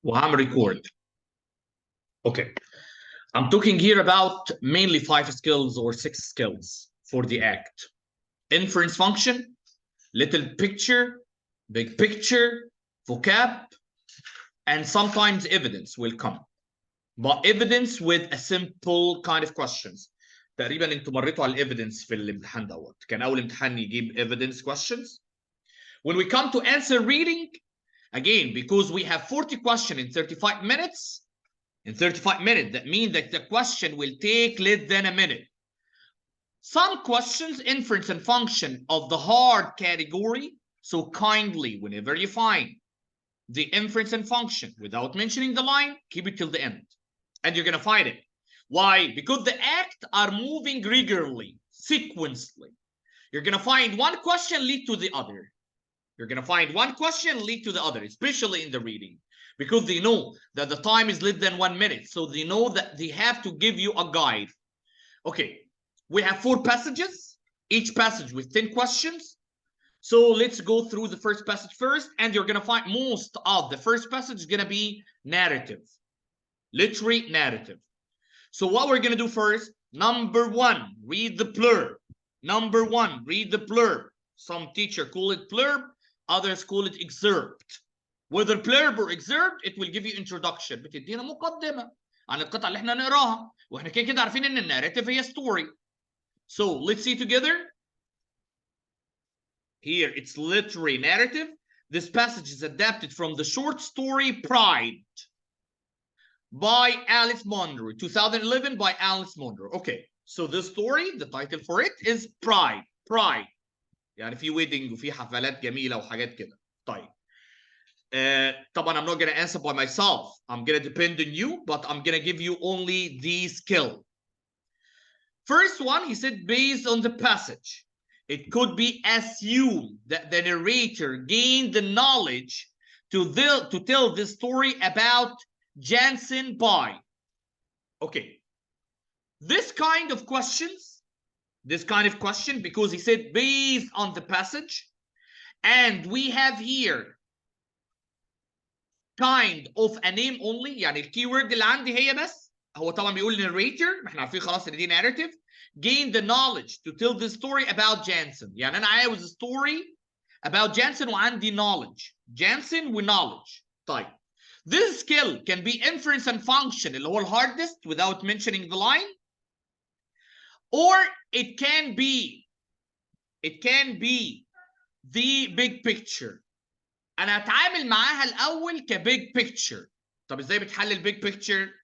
وهعمل record. Okay. I'm talking here about mainly 5 skills or 6 skills for the act. Inference function, little picture, big picture, vocab, and sometimes evidence will come. But evidence with a simple kind of questions. تقريبا انتوا مريتوا على الايفيدنس في الامتحان دوت. كان اول امتحان يجيب evidence questions. When we come to answer reading, again, because we have 40 questions in 35 minutes, in 35 minutes, that means that the question will take less than a minute. Some questions, inference and function of the hard category, so kindly, whenever you find the inference and function without mentioning the line, keep it till the end. And you're going to find it. Why? Because the act are moving regularly, sequentially. You're going to find one question lead to the other. You're going to find one question lead to the other, especially in the reading, because they know that the time is less than 1 minute. So they know that they have to give you a guide. Okay, we have 4 passages, each passage with 10 questions. So let's go through the first passage first, and you're going to find most of the first passage is going to be narrative, literary narrative. So what we're going to do first, number 1, read the blurb. Number 1, read the blurb. Some teacher call it blurb, others call it excerpt. Whether blurb or excerpt, it will give you introduction. بتدينا مقدمة عن القطعة اللي احنا نقراها. واحنا كده عارفين ان الناريتيف هي story. So let's see together. Here it's literary narrative. This passage is adapted from the short story Pride by Alice Munro, 2011 by Alice Munro. Okay, so this story, the title for it is Pride. Pride. يعني في wedding وفي حفلات جميلة وحاجات كده. طيب. طبعا I'm not going to answer by myself. I'm going to depend on you, but I'm going to give you only the skill. First one, he said, based on the passage, it could be assumed that the narrator gained the knowledge to tell the story about Jansen by. Okay. This kind of question, because he said based on the passage, and we have here kind of a name only, يعني الكيورد اللي عندي هي بس. هو طبعا بيقول narrator، احنا عارفين خلاص ان دي narrative. Gain the knowledge to tell the story about Jansen. يعني انا عاوز story about Jansen وعندي knowledge. Jansen with knowledge. طيب. This skill can be inference and function اللي هو ال hardest without mentioning the line. Or it can be the big picture. انا هتعامل معاها الاول كبيج بيكتشر. طب ازاي بتحلل بيج بيكتشر؟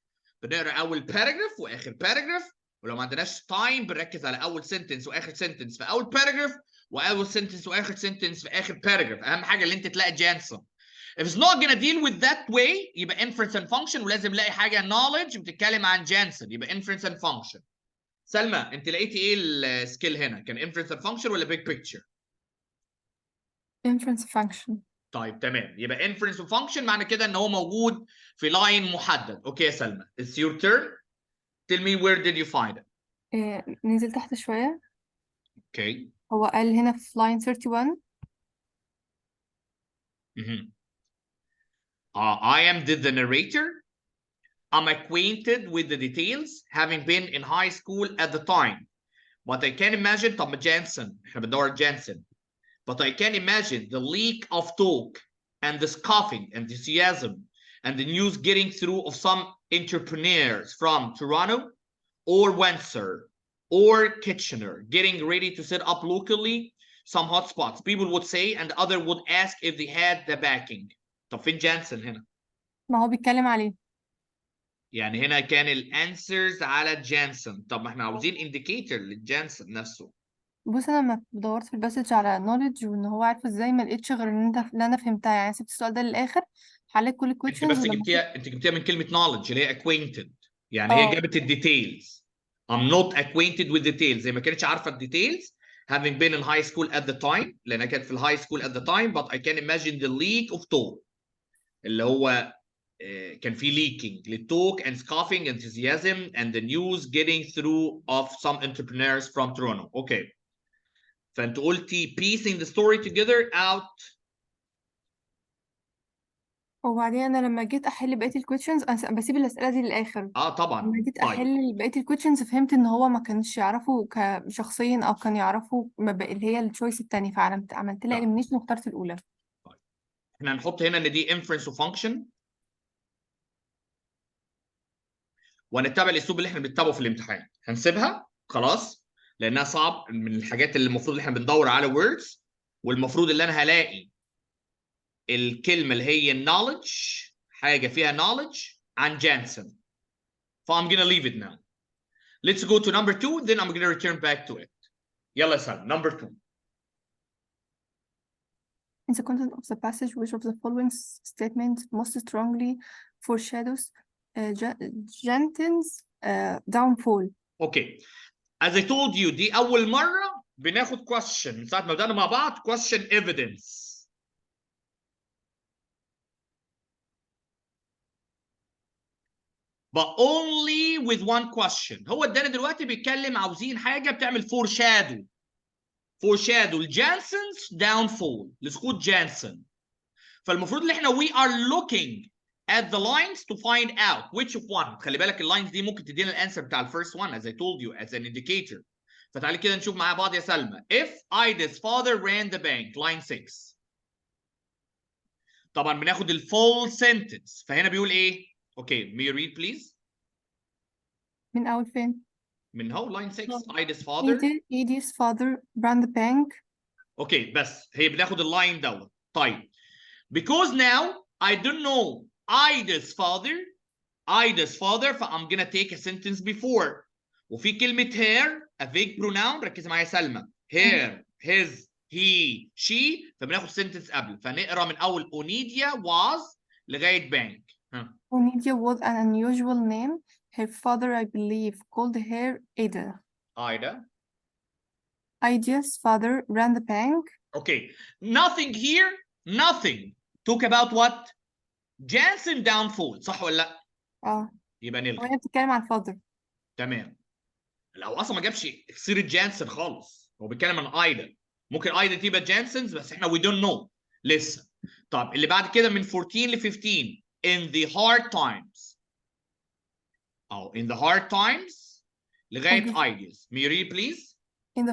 بنقرا اول باراجراف واخر باراجراف، ولو ما عندناش تايم بنركز على اول سنتنس واخر سنتنس في اول باراجراف، واول سنتنس واخر سنتنس في اخر باراجراف. اهم حاجه اللي انت تلاقي جانسون. If it's not gonna deal with that way يبقى inference and function، ولازم نلاقي حاجه knowledge بتتكلم عن جانسون يبقى inference and function. سلمى انت لقيتي ايه السكيل هنا؟ كان inference and function ولا big picture؟ inference function. طيب تمام، يبقى inference function معنى كده ان هو موجود في لاين محدد. اوكي يا سلمى، it's your turn. Tell me where did you find it. ننزل تحت شوية. Okay. هو قال هنا في line 31. I am the narrator. I'm acquainted with the details having been in high school at the time. But I can imagine طب جانسون، احنا بندور جانسون. But I can imagine the leak of talk and the scoffing, enthusiasm, and the news getting through of some entrepreneurs from Toronto or Windsor or Kitchener getting ready to set up locally some hotspots. People would say, and other would ask if they had the backing. طب فين جانسون هنا؟ ما هو بيتكلم عليه. يعني هنا كان الانسرز على جانسون. طب ما احنا عاوزين indicator للجانسون نفسه. بص انا لما دورت في الباسج على knowledge وان هو عارفه ازاي ما لقيتش غير اللي انا فهمتها، يعني سبت السؤال ده للاخر حليت كل انت questions. بس جبتيها من كلمه knowledge اللي هي acquainted، يعني هي جابت الديتيلز. I'm not acquainted with details، زي ما كانتش عارفه الديتيلز having been in high school at the time، لانها كانت في الهاي سكول at the time. but I can imagine the leak of talk اللي هو كان في leaking للtalk and scoffing enthusiasm and the news getting through of some entrepreneurs from Toronto. Okay. فانت قلتي piecing the story together out وبعدين انا لما جيت احل بقيه الكويشنز انا بسيب الاسئله دي للاخر. طبعا. لما جيت طيب احل بقيه الكويشنز فهمت ان هو ما كانش يعرفه كشخصيا او كان يعرفه اللي هي التشويس التاني، فعملت لها لا. اليمينيشن واخترت الاولى. طيب احنا هنحط هنا ان دي inference وفانكشن، ونتبع الاسلوب اللي احنا بنتبعه في الامتحان. هنسيبها خلاص لانها صعب، من الحاجات اللي المفروض احنا بندور على words، والمفروض اللي انا هلاقي الكلمه اللي هي knowledge، حاجه فيها knowledge عن جانسون. ف I'm gonna leave it now. Let's go to number 2 then I'm gonna return back to it. يلا يا سلام number 2. In the content of the passage, which of the following statements most strongly foreshadows Jenkins' downfall? اوكي as I told you دي اول مره بناخد question من ساعه ما بدانا مع بعض، question evidence. but only with one question. هو ادانا دلوقتي بيتكلم عاوزين حاجه بتعمل foreshadow الجانسون's downfall، لسقوط جانسون. فالمفروض ان احنا we are looking at the lines to find out which of one. خلي بالك اللاينز دي ممكن تدينا الانسر بتاع الفيرست one as I told you as an indicator. فتعالي كده نشوف مع بعض يا سلمى. if Ida's father ran the bank line 6. طبعا بناخد الفول sentence، فهنا بيقول ايه؟ اوكي may you read please. من أول فين؟ من هو line 6 Ida's father. Edith's father ran the bank. اوكي بس هي بناخد اللاين دوت. طيب because now I don't know Ida's father ف I'm gonna take a sentence before. وفي كلمة her a vague pronoun، ركز معايا يا سلمى. her his he she، فبناخد sentence قبل. فنقرا من أول Onidia was لغاية bank. Onidia was an unusual name. Her father, I believe, called her Ada. Ida. Ida's father ran the bank. Okay, nothing here, nothing. Talk about what? Jansen downfall، صح ولا لا؟ يبقى نلغي. وهي بتتكلم عن father. تمام. لو اصلا ما جابش سيره جانسون خالص، هو بيتكلم عن ايدا. ممكن ايدا تبقى جانسونز بس احنا we don't know لسه. طب اللي بعد كده من 14 ل 15 in the hard times او in the hard times لغايه ideas. May you read please. In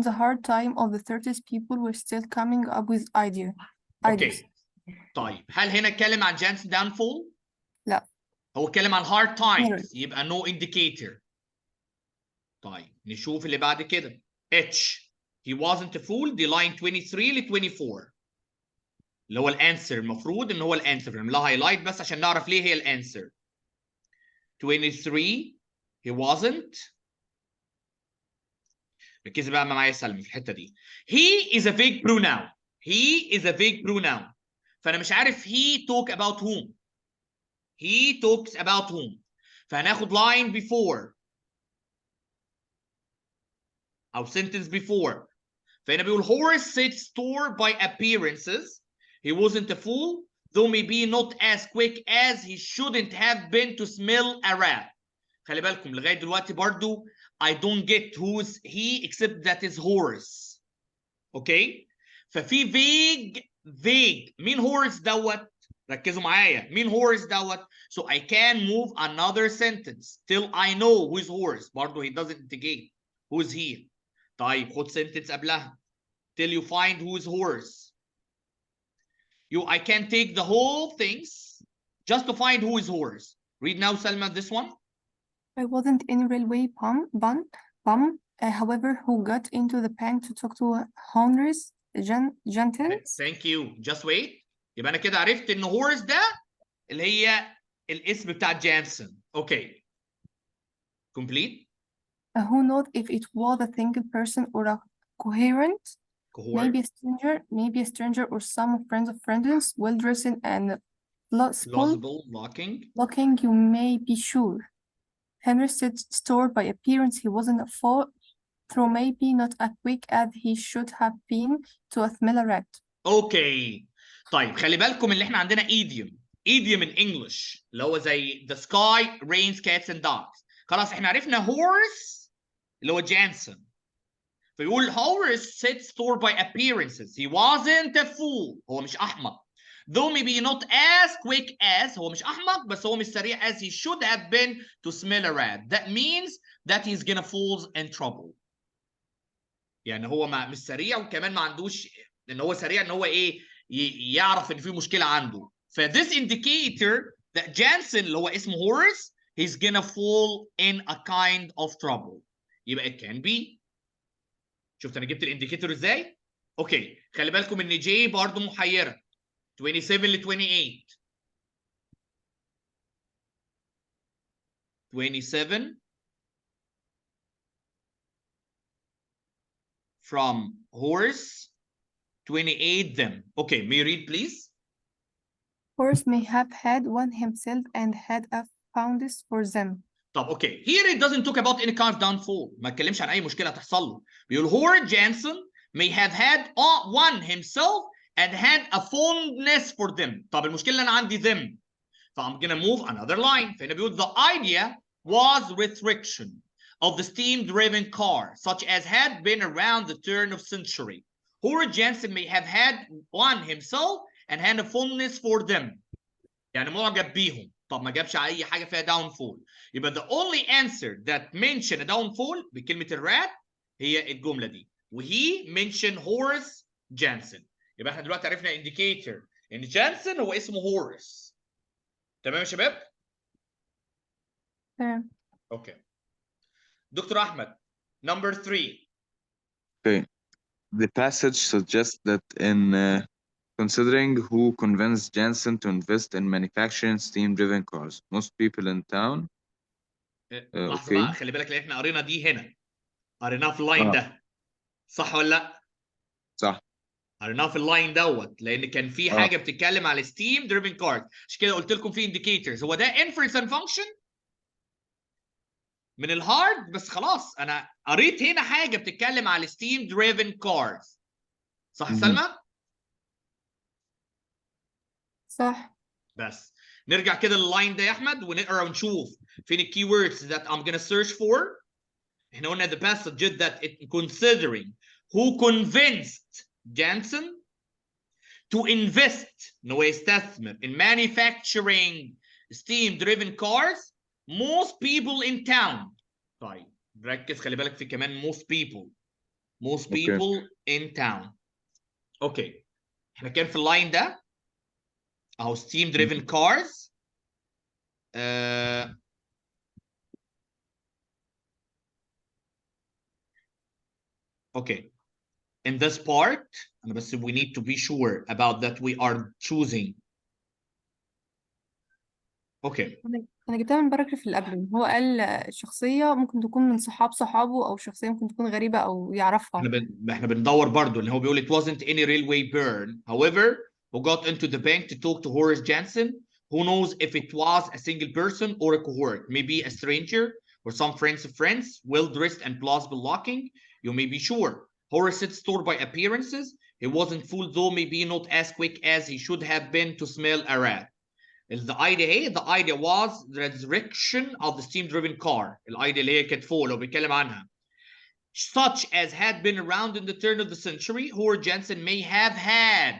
the hard time of the 30s, people were still coming up with ideas. اوكي طيب هل هنا اتكلم عن جانسون downfall؟ لا. هو اتكلم عن hard times يبقى no indicator. طيب نشوف اللي بعد كده. H he wasn't a fool دي line 23 ل 24 اللي هو الانسر. المفروض ان هو الانسر، نعمل لها هايلايت بس عشان نعرف ليه هي الانسر. 23 he wasn't. ركزي بقى معايا سلمى في الحته دي. he is a vague pronoun. he is a vague pronoun. فانا مش عارف he talk about whom. he talks about whom. فهناخد line before او sentence before. فهنا بيقول Horace set store by appearances. He wasn't a fool, though maybe not as quick as he shouldn't have been to smell a rat. خلي بالكم لغاية دلوقتي برضو I don't get who's he except that is Horace. Okay? ففي vague مين Horace دوت؟ ركزوا معايا مين Horace دوت؟ So I can move another sentence till I know who's Horace. برضو he doesn't indicate who's he. طيب خد sentence قبلها till you find who is Horace. I can take the whole things just to find who is Horace. Read now, Salma, this one. I wasn't in railway bum, however, who got into the bank to talk to Horace Jenkins. Thank you. Just wait. يبقى أنا كده عرفت إن Horace ده اللي هي الاسم بتاع جانسون. Okay. Complete. Who knows if it was a single person or a coherent? Maybe a stranger or some friends of friends, well dressed and plausible looking, you may be sure. Henry said store by appearance he wasn't a fool, though maybe not as quick as he should have been to smell a rat. Okay. طيب خلي بالكم اللي احنا عندنا idiom in English اللي هو زي the sky rains cats and dogs. خلاص احنا عرفنا Horace اللي هو جانسون. فيقول Horace set store by appearances. He wasn't a fool. هو مش أحمق. though maybe not as quick as هو مش أحمق بس هو مش سريع as he should have been to smell a rat. That means that he's gonna fall in trouble. يعني هو مش سريع وكمان ما عندوش ان هو سريع ان هو ايه يعرف ان في مشكله عنده. ف this indicator that Jansen اللي هو اسمه Horace he's gonna fall in a kind of trouble. يبقى it can be. شفت انا جبت الانديكيتور ازاي؟ اوكي خلي بالكم ان جي برضه محيره 27 ل 28 27 from Horace 28 them. Okay, may you read please? Horace may have had one himself and had a foundness for them. طب اوكي here it doesn't talk about any kind of downfall ما اتكلمش عن اي مشكله هتحصل له بيقول Horace Jansen may have had one himself and had a fondness for them. طب المشكله اللي انا عندي them ف I'm gonna move another line فهنا بيقول the idea was restriction of the steam driven car such as had been around the turn of century. Horace Jansen may have had one himself and had a fondness for them. يعني معجب بيهم. طب ما جابش اي حاجه فيها downfall. يبقى the only answer that mention a downfall بكلمه الرات هي الجمله دي. وهي mention Horace Jansen. يبقى احنا دلوقتي عرفنا indicator ان جانسون هو اسمه هورس. تمام يا شباب؟ تمام. اوكي. دكتور احمد number 3. Okay. The passage suggests that in considering who convinced Jansen to invest in manufacturing steam-driven cars, most people in town. لحظه بقى خلي بالك لان احنا قرينا دي هنا. قريناها في اللاين ده. صح ولا لا؟ صح. قريناها في اللاين دوت لان كان في حاجه بتتكلم على ستيم دريفن كارز عشان كده قلت لكم في انديكيتورز. هو ده انفرنس اند فانكشن من الهارد بس خلاص انا قريت هنا حاجه بتتكلم على ستيم دريفن كارز. صح سلمى؟ صح. بس نرجع كده لللاين ده يا احمد ونقرا ونشوف فين الكي ووردز that I'm gonna search for. احنا قلنا the passage that it considering who convinced Jansen to invest ان هو يستثمر in manufacturing steam driven cars most people in town. طيب ركز خلي بالك في كمان most people in town. اوكي احنا كان في اللاين ده اهو steam driven cars okay in this part بس we need to be sure about that we are choosing. اوكي انا جبتها من الباراجراف اللي قبله. هو قال الشخصيه ممكن تكون من صحابه او شخصيه ممكن تكون غريبه او يعرفها. احنا بندور برضو ان هو بيقول it wasn't any railway burn however who got into the bank to talk to Horace Jansen who knows if it was a single person or a cohort, maybe a stranger or some friends of friends, well dressed and plausible looking. You may be sure Horace set store by appearances. He wasn't fooled though maybe not as quick as he should have been to smell a rat. The idea was the resurrection of the steam driven car. الايديا اللي هي كانت فوق لو بيتكلم عنها. Such as had been around in the turn of the century, Horace Jansen may have had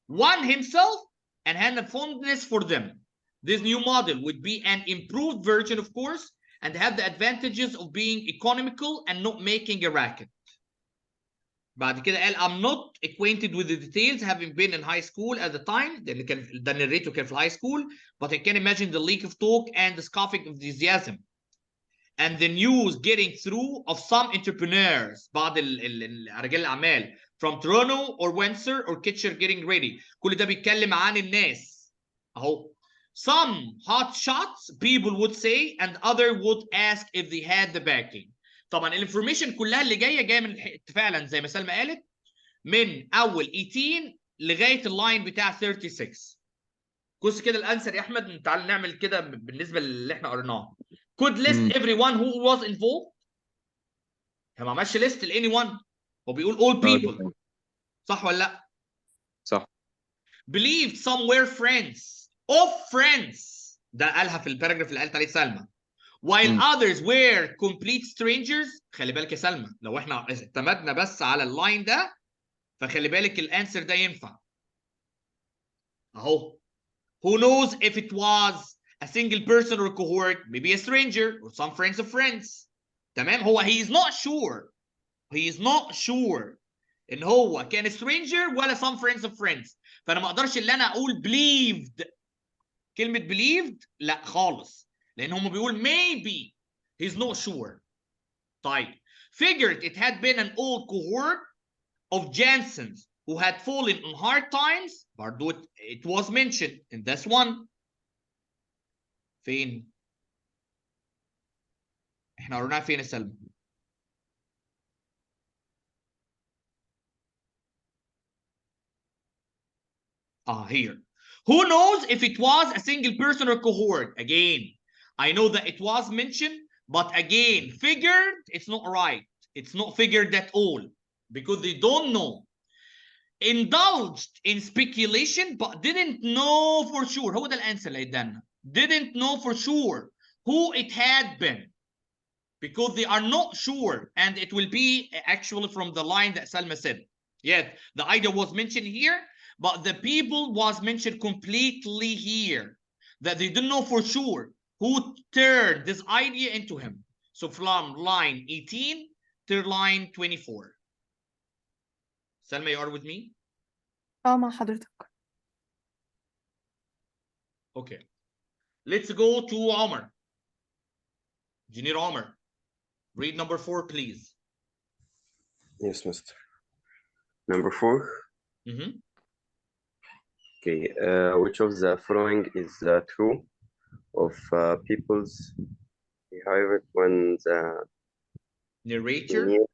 one himself and had a fondness for them. This new model would be an improved version, of course, and have the advantages of being economical and not making a racket. بعد كده قال I'm not acquainted with the details having been in high school at the time لأن كان ده narrator كان في high school but I can imagine the leak of talk and the scoffing enthusiasm and the news getting through of some entrepreneurs بعض رجال الأعمال from Toronto or Windsor or Kitchener getting ready. كل ده بيتكلم عن الناس أهو. Some hot shots people would say and other would ask if they had the backing. طبعا الانفورميشن كلها اللي جايه من فعلا زي ما سلمى قالت من اول 18 لغايه اللاين بتاع 36. بص كده الانسر يا احمد تعال نعمل كده بالنسبه للي احنا قريناه. could list everyone who was involved. هو ما عملش list ل anyone هو بيقول all people. صح ولا لا؟ صح. believed some were friends of friends ده قالها في الباراجراف اللي قالت عليه سلمى. while others were complete strangers. خلي بالك يا سلمى لو احنا اعتمدنا بس على اللاين ده فخلي بالك الانسر ده ينفع. اهو. Who knows if it was a single person or cohort, maybe a stranger or some friends of friends. تمام. هو he is not sure. He is not sure ان هو كان stranger ولا some friends of friends. فانا ما اقدرش ان انا اقول believed. كلمة believed لا خالص، لان هم بيقول maybe. He's not sure. طيب. Figured it had been an old cohort of Jansons who had fallen on hard times. برضو it was mentioned in this one. فين؟ احنا قريناها فين يا سلمى؟ Here. Who knows if it was a single person or cohort? Again, I know that it was mentioned, but again, figured, it's not right. It's not figured at all because they don't know. Indulged in speculation, but didn't know for sure. هو ده الانسر اللي ادانا. Didn't know for sure who it had been because they are not sure, and it will be actually from the line that Salma said. Yes, the idea was mentioned here, but the people was mentioned completely here, that they didn't know for sure who turned this idea into him. So from line 18 to line 24. Salma, you are with me? مع حضرتك. Okay. Let's go to Omar. Engineer Omar. Read number 4, please. Yes, Mister. Number 4. Mm-hmm. Okay. Which of the following is true of people's behavior when the Narrator.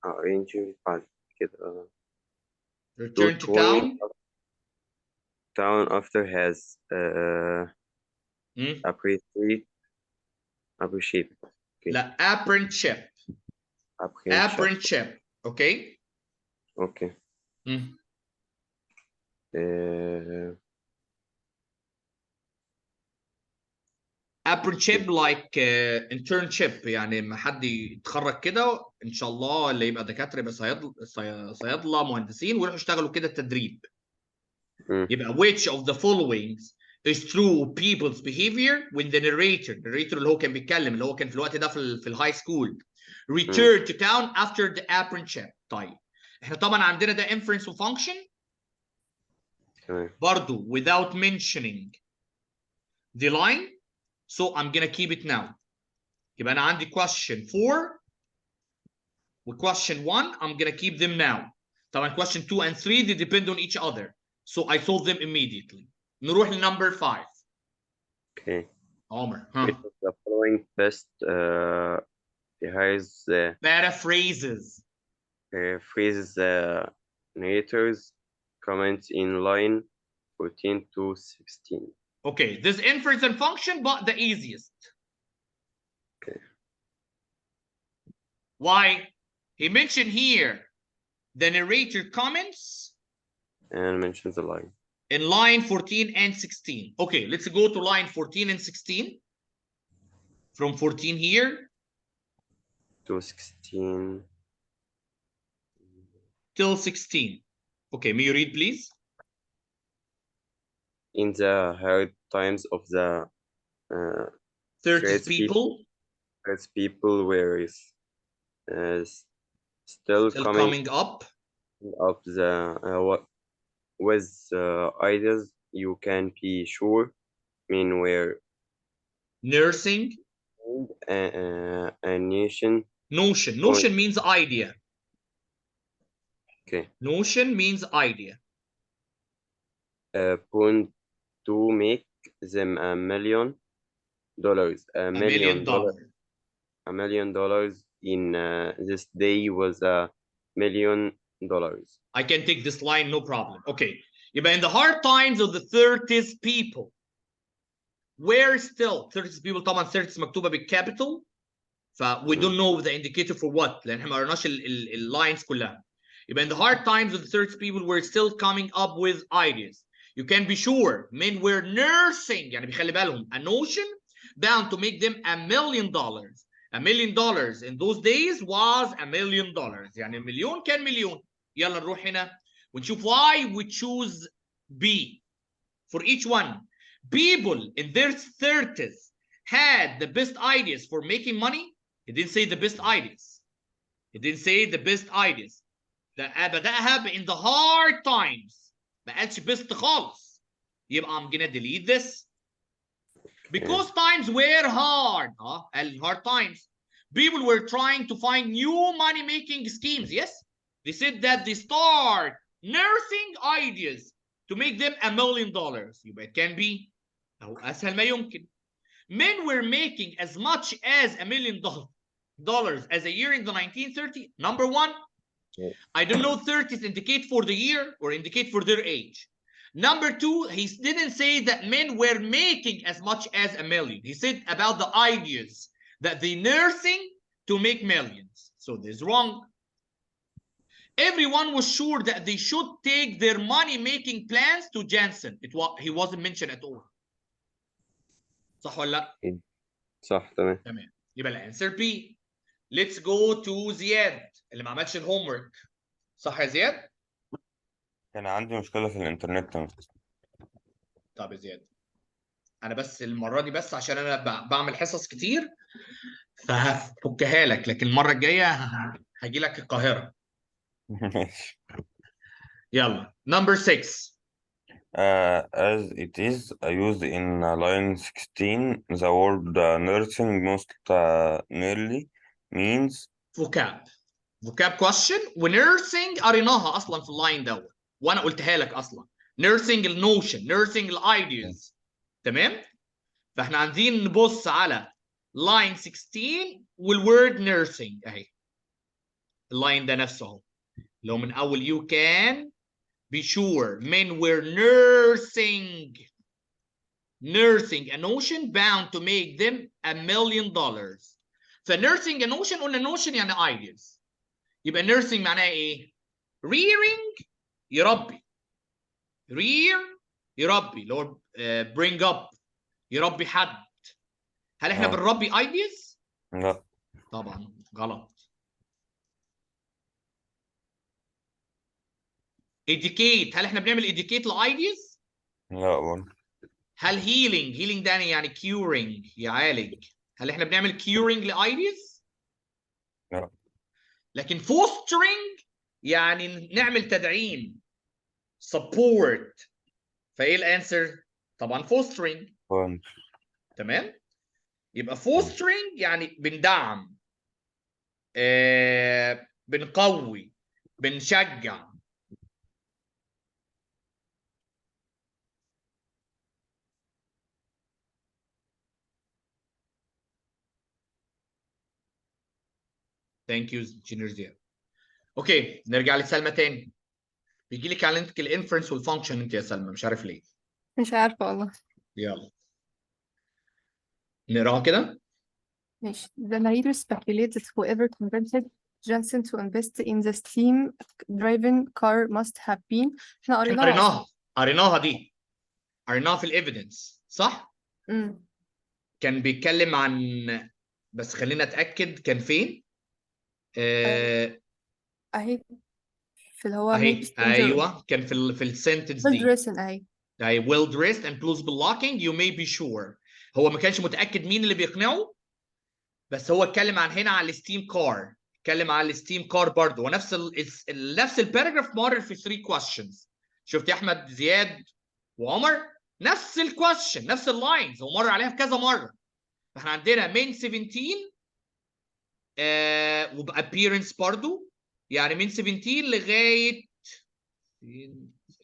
arranging بعد كده Return to town. Town after has appreciate. Okay. لا, apprenticeship. Apprenticeship. Okay. Okay. Apprenticeship like internship، يعني لما حد يتخرج كده ان شاء الله اللي يبقى دكاتره يبقى صيادله مهندسين ويروحوا يشتغلوا كده التدريب. يبقى which of the following is true people's behavior when the narrator اللي هو كان بيتكلم، اللي هو كان في الوقت ده في الهاي سكول، return to town after the apprenticeship. طيب احنا طبعا عندنا ده inference function برضو without mentioning the line, so I'm gonna keep it now. يبقى انا عندي question 4 و question 1 I'm gonna keep them now. طبعا question 2 and 3 they depend on each other, so I solve them immediately. نروح لنمبر 5. Okay. عمر. Which of the following best has paraphrases. Phrases narrators comments in line 14 to 16. Okay, this inference and function, but the easiest. Okay. Why? He mentioned here the narrator comments and mentions the line in line 14 and 16. Okay, let's go to line 14 and 16. From 14 here to 16 till 16. Okay, may you read, please? In the hard times of the 30 people were still coming up the with ideas you can be sure mean were nursing a notion means idea. Okay. Notion means idea. Point to make them $1 million. $1 million in this day was $1 million. I can take this line, no problem. Okay. But in the hard times of the 30s people, where still 30s people طبعا 30s مكتوبة بالcapital, we don't know the indicator for what لأن احنا ما قرناش lines كلها. But in the hard times of the 30s people were still coming up with ideas. You can be sure men were nursing يعني بيخلي بالهم a notion bound to make them $1 million. $1 million in those days was $1 million. يعني مليون كان مليون. يلا نروح هنا ونشوف why we choose B. for each one. People in their 30s had the best ideas for making money. He didn't say the best ideas. He didn't say the best ideas. بدأها in the hard times. ما قالش best خالص. يبقى I'm gonna delete this. Because times were hard. قال hard times. People were trying to find new money-making schemes. Yes, they said that they start nursing ideas to make them $1 million. يبقى it can be أو أسهل ما يمكن. Men were making as much as $1 million as a year in the 1930s. Number one, I don't know 30s indicate for the year or indicate for their age. Number two, he didn't say that men were making as much as $1 million. He said about the ideas that they're nursing to make millions. So this is wrong. Everyone was sure that they should take their money-making plans to Jansen. He wasn't mentioned at all. صح ولا لا؟ صح تمام. تمام. يبقى الانسر بي. Let's go to زياد اللي ما عملش الهوم ورك. صح يا زياد؟ كان عندي مشكلة في الإنترنت. طب يا زياد انا بس المره دي بس عشان انا بعمل حصص كتير فهفكها لك، لكن المره الجايه هاجي لك القاهره. ماشي. يلا number 6. As it is used in line 16, the word nursing most nearly means vocab question. ونيرسينج قريناها اصلا في اللاين دوت وانا قلتها لك اصلا. nursing النوشن، nursing الايدياز. تمام؟ فاحنا عايزين نبص على line 16 والword nursing اهي. اللاين ده نفسه اهو اللي هو من اول you can be sure men were nursing a notion bound to make them $1 million. فnursing a notion قلنا notion يعني ideas. يبقى nursing معناها ايه؟ rearing يربي. rear يربي اللي هو bring up يربي حد. هل احنا بنربي ideas؟ لا طبعا غلط. educate هل احنا بنعمل educate لايديز؟ لا برضه. هل healing ده يعني curing يعالج، هل احنا بنعمل curing لايديز؟ لا. لكن fostering يعني نعمل تدعيم support. فايه الانسر؟ طبعا fostering. تمام؟ يبقى fostering يعني بندعم بنقوي بنشجع. ثانك يو انجينير زياد. اوكي نرجع لسلمى تاني. بيجي لك على انت الانفرنس والفانكشن انت يا سلمى مش عارف ليه. مش عارفة والله. يلا نقراها كده. ماشي. The narrator speculates that whoever convinced Jensen to invest in the steam-driven car must have been. احنا قريناها دي. قريناها في الايفيدنس صح؟ كان بيتكلم عن بس خلينا اتاكد كان فين؟ اهي في اللي هو ايوه كان في السنتنس دي. well dressed اهي. well dressed and plausible looking you may be sure. هو ما كانش متاكد مين اللي بيقنعه بس هو اتكلم عن هنا على الستيم كار. اتكلم على الستيم كار برضه ونفس نفس الباراجراف مر في 3 questions. شفت يا احمد زياد وعمر نفس الكويشن نفس اللاينز هو مر عليها في كذا مره. فاحنا عندنا من 17 وبابيرنس برضه يعني من 17 لغايه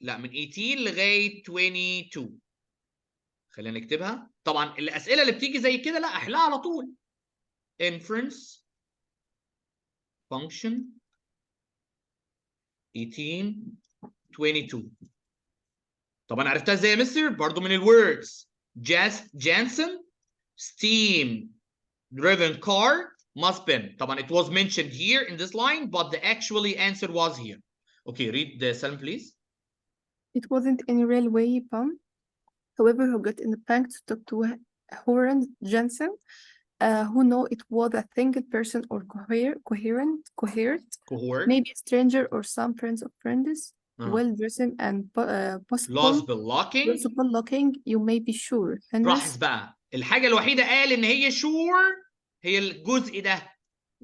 لا من 18 لغايه 22. خلينا نكتبها. طبعا الاسئله اللي بتيجي زي كده لا احلها على طول. inference function 18 22. طبعا عرفتها ازاي يا مستر؟ برضه من الوردز. Jansen steam driven car must been. طبعا it was mentioned here in this line but the actually answer was here. Okay, read the Salim please. It wasn't any railway pump. However, who got in the bank to talk to Horan Jensen, who know it was a single person or coherent, Cohort. maybe a stranger or some friends of friends. well dressed and possible plausible looking. looking, you may be sure. لاحظ بقى الحاجة الوحيدة قال إن هي sure هي الجزء ده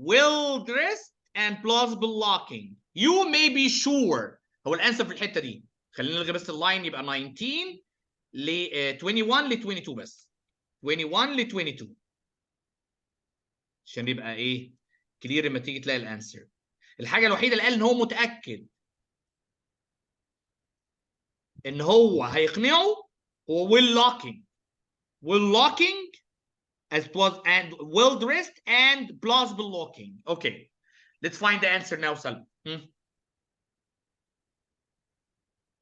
well dressed and plausible looking. You may be sure هو الأنسب في الحتة دي. خلينا نلغي بس اللاين يبقى 19 ل 21 ل 22 بس. 21 ل 22 عشان يبقى إيه كلير لما تيجي تلاقي الأنسر. الحاجة الوحيدة اللي قال إن هو متأكد إن هو هيقنعه هو well looking as was and well dressed and plausible looking. Okay, let's find the answer now, Salma.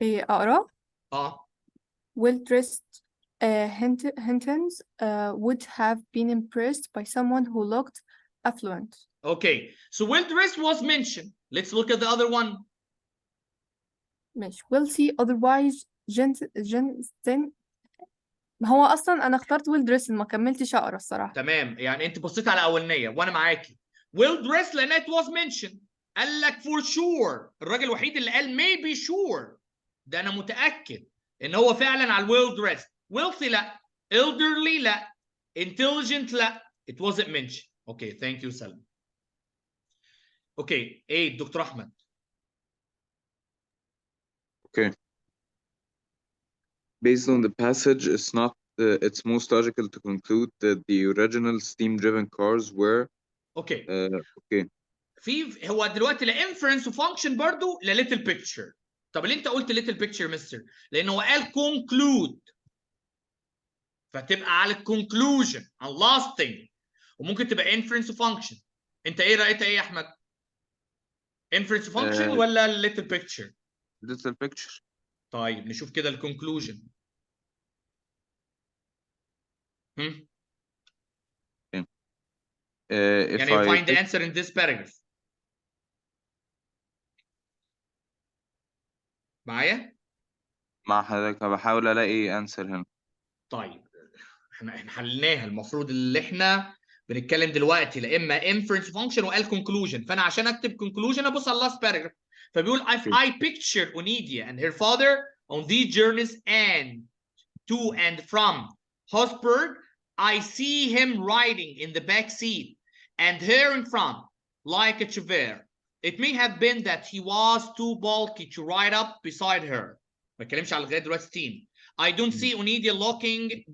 أقرأ. Well dressed Hintons would have been impressed by someone who looked affluent. Okay, so well dressed was mentioned. Let's look at the other one. ماشي. wealthy otherwise هو اصلا انا اخترت well dressed ما كملتش اقرا الصراحه. تمام، يعني انت بصيت على اولانيه وانا معاكي. well dressed لان it was mentioned. قال لك for sure. الراجل الوحيد اللي قال maybe sure. ده انا متاكد ان هو فعلا على well dressed. wealthy لا. elderly لا. intelligent لا. it wasn't mentioned. Okay, thank you سلمى. Okay, ايه دكتور احمد. Okay. Based on the passage, it's most logical to conclude that the original steam-driven cars were. Okay. Okay. في هو دلوقتي لا inference وفانكشن برضو لا little picture. طب اللي انت قلت little picture مستر لان هو قال conclude فتبقى على conclusion على last thing وممكن تبقى inference وفانكشن. انت ايه رايك ايه يا احمد؟ inference وفانكشن ولا little picture؟ little picture. طيب نشوف كده الكونكلوجن. Okay. Can you find the answer in this paragraph? معايا؟ مع حضرتك بحاول الاقي انسر هنا. طيب احنا حليناها. المفروض اللي احنا بنتكلم دلوقتي لا اما inference function وقال conclusion. فانا عشان اكتب conclusion ابص على last paragraph. فبيقول if I picture Onidia and her father on these journeys and to and from Hosburg, I see him riding in the back seat and her in front like a chauffeur. It may have been that he was too bulky to ride up beside her. ما اتكلمش على لغايه دلوقتي. I don't see Onidia looking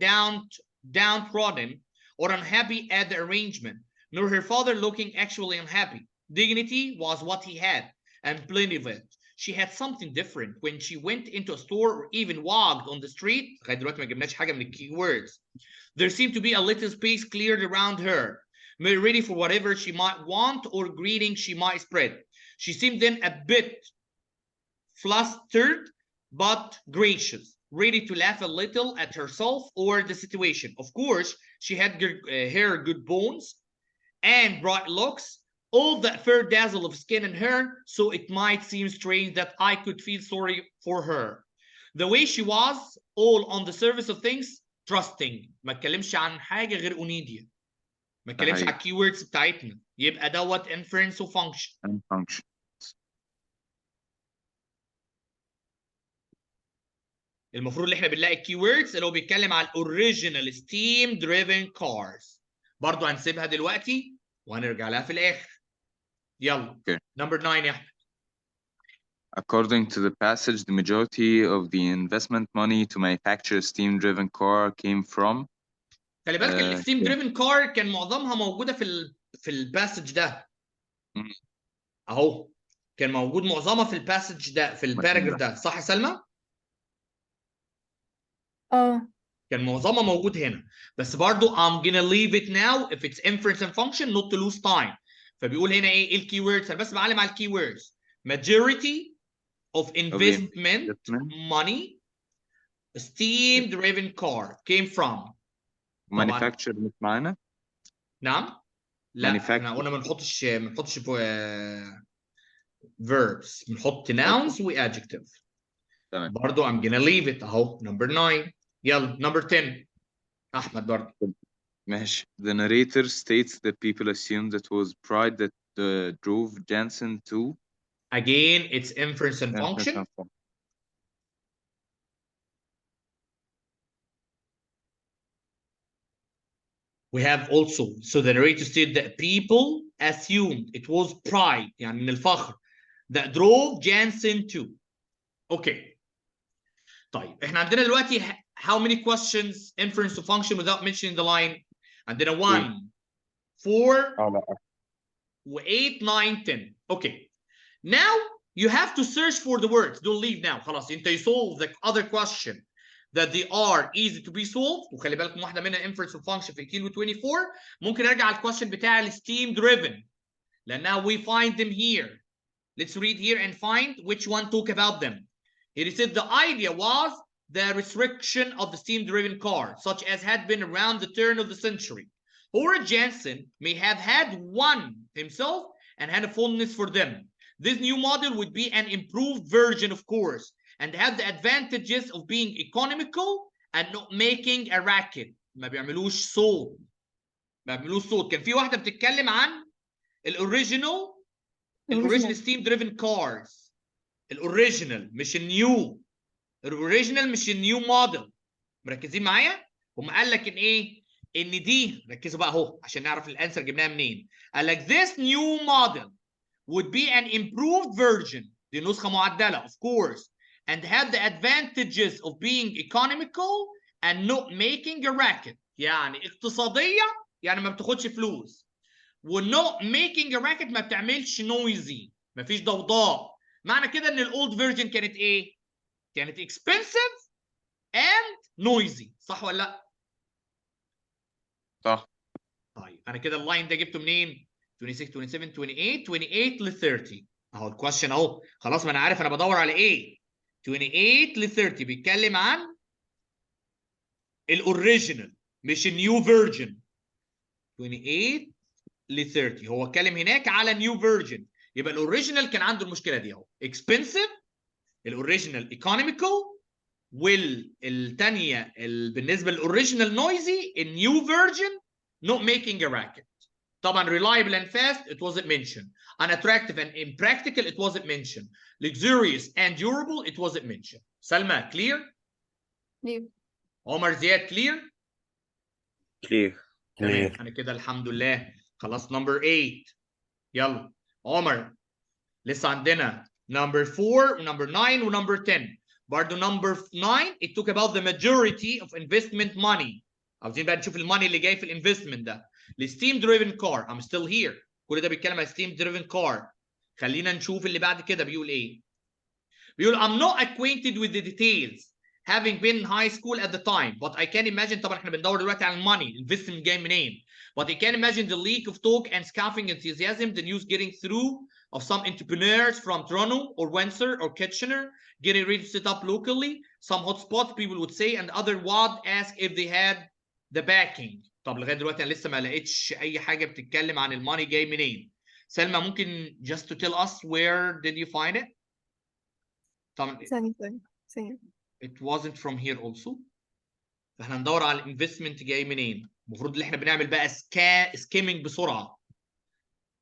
downtrodden or unhappy at the arrangement, nor her father looking actually unhappy. Dignity was what he had, and plenty of it. She had something different when she went into a store or even walked on the street. لغايه دلوقتي ما جبناش حاجه من keywords. There seemed to be a little space cleared around her, made ready for whatever she might want or greeting she might spread. She seemed then a bit flustered, but gracious, ready to laugh a little at herself or the situation. Of course, she had her good bones and bright looks, all that fair dazzle of skin and hair, so it might seem strange that I could feel sorry for her. The way she was, all on the surface of things, trusting. ما اتكلمش عن حاجة غير Onidia. ما اتكلمش على keywords بتاعتنا. يبقى دوت inference وfunction. function. المفروض اللي احنا بنلاقي keywords اللي هو بيتكلم على original steam driven cars. برضو هنسيبها دلوقتي وهنرجع لها في الآخر. يلا. Okay. Number 9 يا أحمد. According to the passage, the majority of the investment money to manufacture a steam-driven car came from. خلي بالك الستيم دريفن كار كان معظمها موجوده في الباسج ده. اهو كان موجود معظمها في الباسج ده في الباراجراف ده، صح يا سلمى؟ كان معظمها موجود هنا، بس برضو I'm gonna leave it now if it's inference and function not to lose time. فبيقول هنا ايه الكي ووردز؟ انا بس بعلم على الكي ووردز. majority of investment money steam driven car came from. manufacture مش معانا؟ نعم؟ لا احنا قلنا ما نحطش verbs، بنحط nouns و adjective. تمام. برضو I'm gonna leave it اهو number 9. يلا number 10 احمد برضو. ماشي. The narrator states that people assumed that was pride that drove Jansen to Again, it's inference and function. We have also, so the narrator stated that people assumed it was pride, يعني من الفخر, that drove Jansen to. Okay. طيب احنا عندنا دلوقتي how many questions inference to function without mentioning the line? عندنا 1, 4, 8, 9, 10. Okay. Now you have to search for the words. Don't leave now. خلاص انت you solve the other question that they are easy to be solved. وخلي بالكم واحده منها inference to function في 18 و 24. ممكن ارجع على الكويشن بتاع ال steam driven. لان now we find them here. Let's read here and find which one talk about them. It said the idea was the restriction of the steam-driven car, such as had been around the turn of the century. Howard Jansen may have had one himself and had a fondness for them. This new model would be an improved version, of course, and have the advantages of being economical and not making a racket. ما بيعملوش صوت. ما بيعملوش صوت. كان في واحدة بتتكلم عن الأوريجينال steam-driven cars. الأوريجينال مش النيو. الأوريجينال مش النيو موديل. مركزين معايا؟ هم قال لك إن إيه؟ إن دي ركزوا بقى أهو عشان نعرف الأنسر جبناها منين. قال لك this new model would be an improved version. دي نسخة معدلة of course. And have the advantages of being economical and not making a racket. يعني اقتصادية يعني ما بتاخدش فلوس. و not making a racket ما بتعملش noisy. ما فيش ضوضاء. معنى كده ان الاولد فيرجن كانت ايه؟ كانت expensive and noisy. صح ولا لا؟ صح. طيب انا كده اللاين ده جبته منين؟ 26 27 28 28 ل 30. اهو الكويشن اهو. خلاص ما انا عارف انا بدور على ايه. 28 ل 30 بيتكلم عن الاوريجينال مش النيو فيرجن. 28 ل 30 هو اتكلم هناك على نيو فيرجن. يبقى الاوريجينال كان عنده المشكله دي اهو. اكسبنسيف الاوريجينال ايكونوميكال والثانيه بالنسبه للاوريجينال نويزي النيو فيرجن not making a racket. طبعا reliable and fast it wasn't mentioned. Unattractive and impractical it wasn't mentioned. Luxurious and durable it wasn't mentioned. سلمى clear؟ clear. عمر زياد clear؟ clear. تمام انا كده الحمد لله خلاص number 8. يلا عمر لسه عندنا number 4 ونمبر 9 ونمبر 10. برضه number 9 it took about the majority of investment money. عاوزين بقى نشوف الماني اللي جاي في الانفستمنت ده. الستيم دريفن كار I'm still here. كل ده بيتكلم على ستيم دريفن كار. خلينا نشوف اللي بعد كده بيقول ايه. بيقول I'm not acquainted with the details having been in high school at the time but I can imagine. طبعا احنا بندور دلوقتي على الماني الانفستمنت جاي منين. But I can imagine the leak of talk and scoffing enthusiasm the news getting through of some entrepreneurs from Toronto or Windsor or Kitchener getting ready to set up locally. Some hotspots people would say and other would ask if they had the backing. طب لغايه دلوقتي انا لسه ما لقيتش اي حاجه بتتكلم عن الماني جاي منين. سلمى ممكن just to tell us where did you find it؟ طبعا ثانية. it wasn't from here also. فاحنا ندور على الانفستمنت جاي منين. المفروض ان احنا بنعمل بقى سكيمنج بسرعه.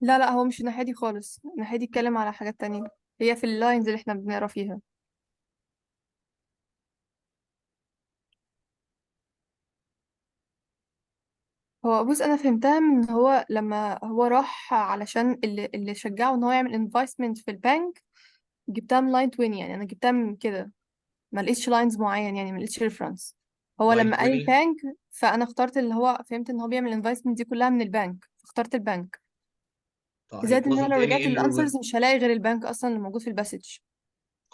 لا هو مش الناحية دي خالص. الناحية دي اتكلم على حاجات تانية. هي في اللاينز اللي احنا بنقرا فيها. هو بص انا فهمتها من هو لما هو راح علشان اللي شجعه ان هو يعمل انفستمنت في البنك. جبتها من لاين 20 يعني انا جبتها من كده. ما لقيتش لاينز معين يعني ما لقيتش ريفرنس. هو line لما قال 20. البنك فانا اخترت اللي هو فهمت ان هو بيعمل انفستمنت دي كلها من البنك فاخترت البنك. طيب زائد ان wasn't انا لو any رجعت in للانسرز مش هلاقي غير البنك اصلا اللي موجود في الباسج.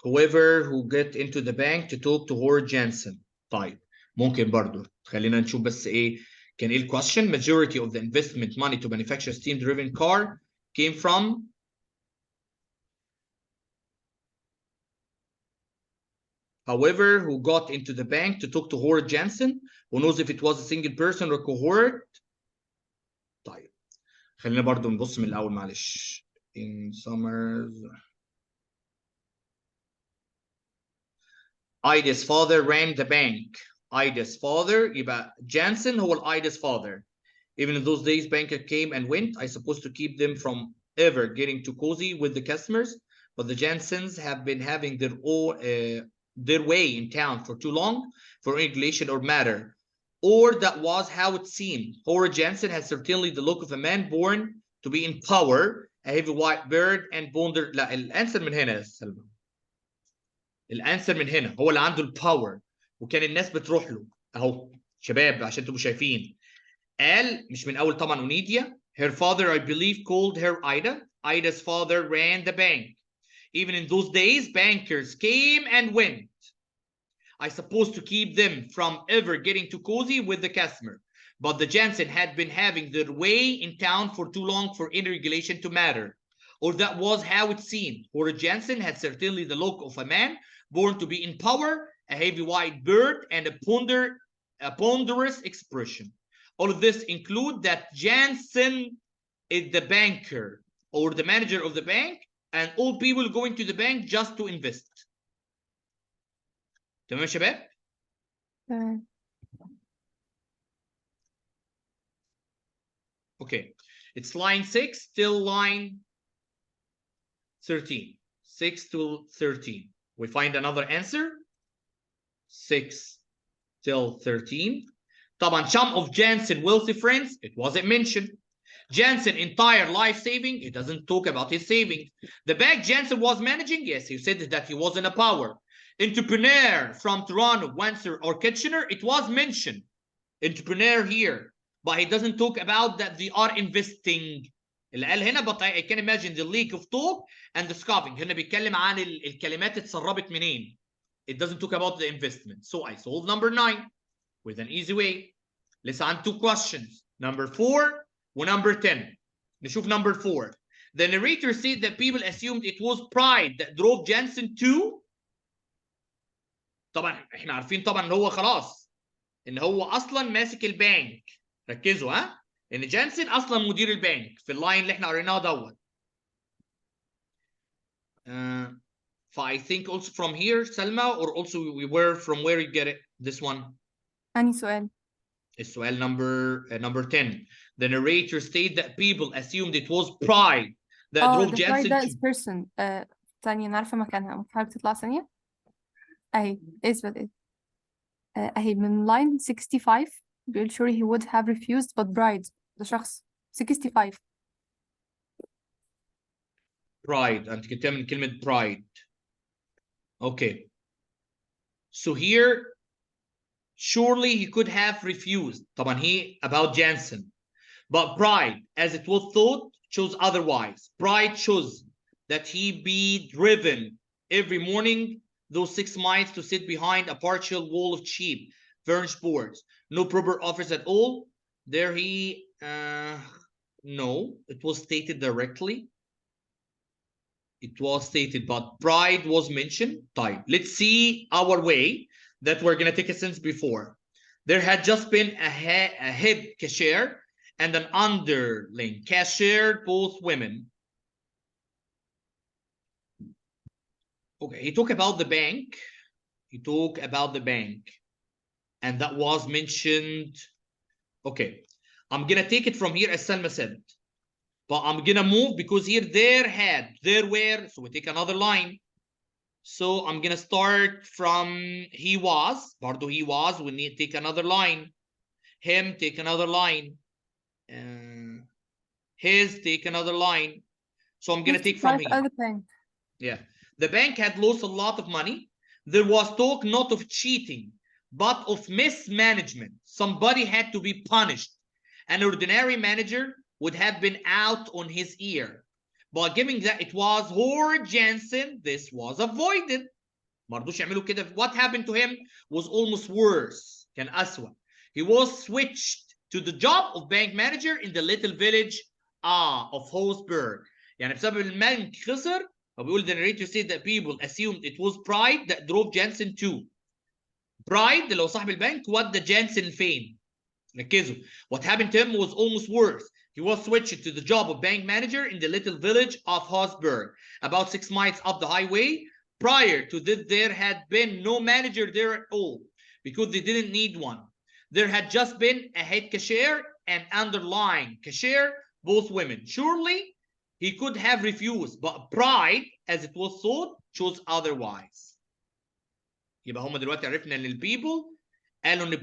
whoever who get into the bank to talk to Howard Jansen. طيب ممكن برضو خلينا نشوف بس ايه كان ايه الكويشن. majority of the investment money to manufacture steam driven car came from however who got into the bank to talk to Howard Jansen who knows if it was a single person or cohort. طيب خلينا برضو نبص من الاول معلش. in Summers Ida's father ran the bank. Ida's father يبقى Jansen هو Ida's father. Even in those days banker came and went. I supposed to keep them from ever getting too cozy with the customers. but the Jansens have been having their way in town for too long for regulation or matter, or that was how it seemed. Howard Jansen has certainly the look of a man born to be in power, a heavy white beard and bonder. لا الانسر من هنا يا سلمى. الانسر من هنا هو اللي عنده الباور وكان الناس بتروح له اهو شباب عشان تبقوا شايفين. قال مش من اول طبعا اونيديا. Her father, I believe, called her Ida. Ida's father ran the bank. Even in those days, bankers came and went. I suppose to keep them from ever getting too cozy with the customer. But the Jansen had been having their way in town for too long for any regulation to matter. Or that was how it seemed. Howard Jansen had certainly the look of a man born to be in power, a heavy white beard, and a ponderous expression. All of this include that Jansen is the banker or the manager of the bank, and all people going to the bank just to invest. تمام يا شباب؟ تمام. Okay, it's line 6 till line 13. 6 to 13. We find another answer. 6 till 13. طبعا some of Jansen wealthy friends, it wasn't mentioned. Jansen entire life saving, it doesn't talk about his savings. The bank Jansen was managing, yes, he said that he was in a power. Entrepreneur from Toronto, Windsor, or Kitchener, it was mentioned. Entrepreneur here, but he doesn't talk about that they are investing. اللي قال هنا but I can imagine the leak of talk and the scoffing. هنا بيتكلم عن الكلمات اتسربت منين. It doesn't talk about the investment. So I solved number 9 with an easy way. Let's on 2 questions. Number 4 and number 10. نشوف number 4. The narrator said that people assumed it was pride that drove Jansen to. طبعا احنا عارفين طبعا ان هو خلاص ان هو اصلا ماسك البنك. ركزوا ها ان جانسن اصلا مدير البنك في اللاين اللي احنا قريناه دوت. I think also from here Selma, or also we were from where you get it this one. أنهي سؤال؟ السؤال number 10. The narrator stated that people assumed it was pride that drove the pride Jansen ده to. is person. ثانية أنا عارفة مكانها، ممكن حضرتك تطلع ثانية؟ أهي اثبت إيه؟ أهي من line 65 بيقول sure he would have refused but bride ده شخص 65. Pride. أنت كنت من كلمة pride. Okay. So here surely he could have refused. طبعا he about Jansen. But pride, as it was thought, chose otherwise. Pride chose that he be driven every morning those 6 miles to sit behind a partial wall of cheap furnished boards. No proper office at all. There he no, it was stated directly. It was stated, but pride was mentioned. Type. Let's see our way that we're gonna take a sense before. There had just been a head cashier and an underling cashier, both women. Okay, he talked about the bank. He talked about the bank. And that was mentioned. Okay, I'm gonna take it from here as Selma said. But I'm gonna move because here there had, there were, so we take another line. So I'm gonna start from he was, برضو he was, we need to take another line. Him, take another line. His, take another line. So I'm gonna take from here. Other bank. Yeah, the bank had lost a lot of money. There was talk not of cheating, but of mismanagement. Somebody had to be punished. An ordinary manager would have been out on his ear. But given that it was Howard Jansen, this was avoided. مرضوش يعملوا كده. What happened to him was almost worse. كان أسوأ. He was switched to the job of bank manager in the little village of Holzberg. يعني بسبب البنك خسر. وبيقول the narrator said that people assumed it was pride that drove Jansen to. Pride اللي هو صاحب البنك ودى جانسن فين؟ ركزوا. What happened to him was almost worse. He was switched to the job of bank manager in the little village of Holzberg, about 6 miles up the highway. Prior to this, there had been no manager there at all because they didn't need one. There had just been a head cashier and underlying cashier, both women. Surely he could have refused, but pride, as it was thought, chose otherwise. يبقى هم دلوقتي عرفنا ان البيبل قالوا ان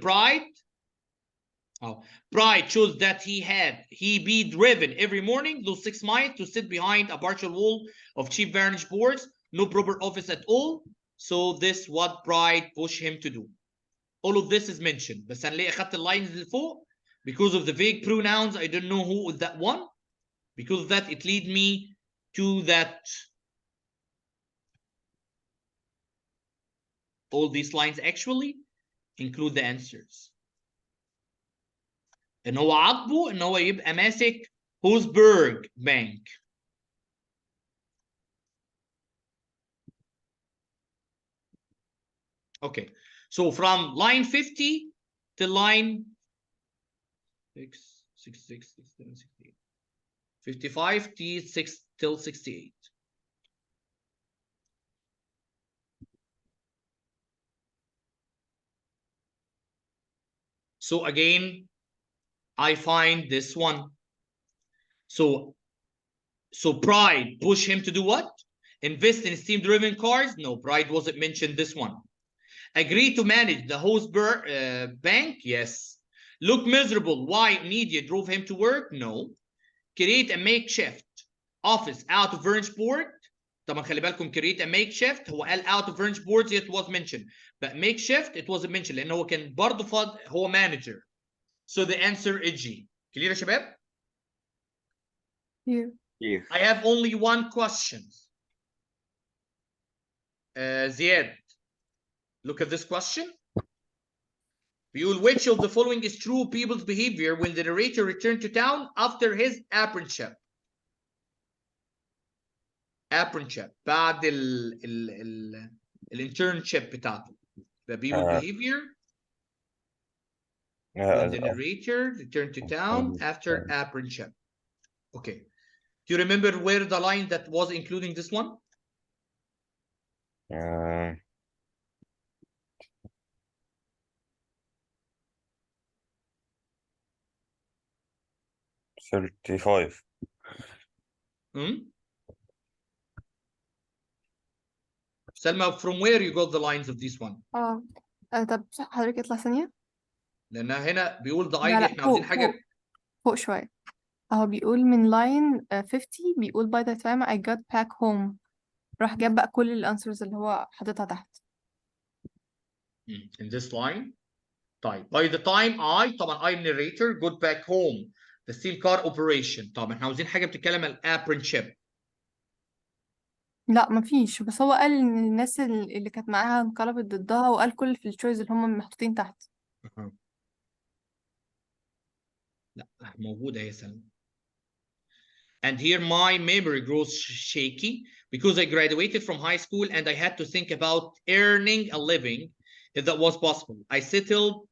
pride chose that he be driven every morning those 6 miles to sit behind a partial wall of cheap varnish boards, no proper office at all. So this what pride pushed him to do. All of this is mentioned. بس انا ليه اخدت اللاينز اللي فوق؟ Because of the vague pronouns, I don't know who is that one. Because of that, it lead me to that. All these lines actually include the answers. ان هو عاقبه ان هو يبقى ماسك هوسبرج بانك. Okay, so from line 50 to line 66, 67, 68, 55 T6 till 68. So again, I find this one. So pride push him to do what? Invest in steam-driven cars? No, pride wasn't mentioned this one. Agree to manage the Hosberg bank? Yes. Look miserable. Why media drove him to work? No. Create a makeshift office out of Varnishport. طبعا خلي بالكم create a makeshift هو قال out of Varnishport it was mentioned. But makeshift it wasn't mentioned لأن هو كان برضه هو manager. So the answer is G. Clear يا شباب؟ Yeah. I have only one question. Ziad, look at this question. بيقول which of the following is true people's behavior when the narrator returned to town after his apprenticeship? Apprenticeship بعد الinternship بتاعته. The people behavior when the narrator returned to town after apprenticeship. Okay. Do you remember where the line that was including this one? 35. Selma, from where you got the lines of this one? طب حضرتك اطلع ثانية. لأنها هنا بيقول the لا idea لا احنا عاوزين حاجة فوق شوية. اهو بيقول من line 50 بيقول by the time I got back home راح جاب بقى كل الانسرز اللي هو حاططها تحت. in this line. طيب by the time I طبعا I narrator got back home the steam car operation. طبعا احنا عاوزين حاجة بتتكلم عن apprenticeship. لا مفيش، بس هو قال ان الناس اللي كانت معاها انقلبت ضدها وقال كل في التشويز اللي هم محطوطين تحت. لا موجودة يا سلمى. And here my memory grows shaky because I graduated from high school and I had to think about earning a living if that was possible. I settled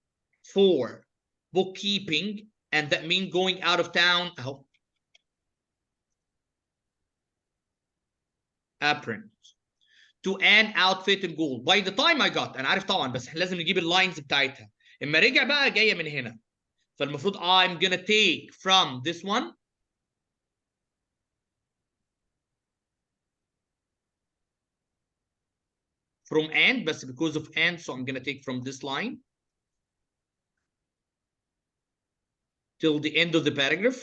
for bookkeeping and that means going out of town. Apron to an outfit in gold. By the time I got أنا عارف طبعا بس احنا لازم نجيب اللاينز بتاعتها. اما رجع بقى جاية من هنا. فالمفروض I'm gonna take from this one. From and, but because of and, so I'm gonna take from this line till the end of the paragraph.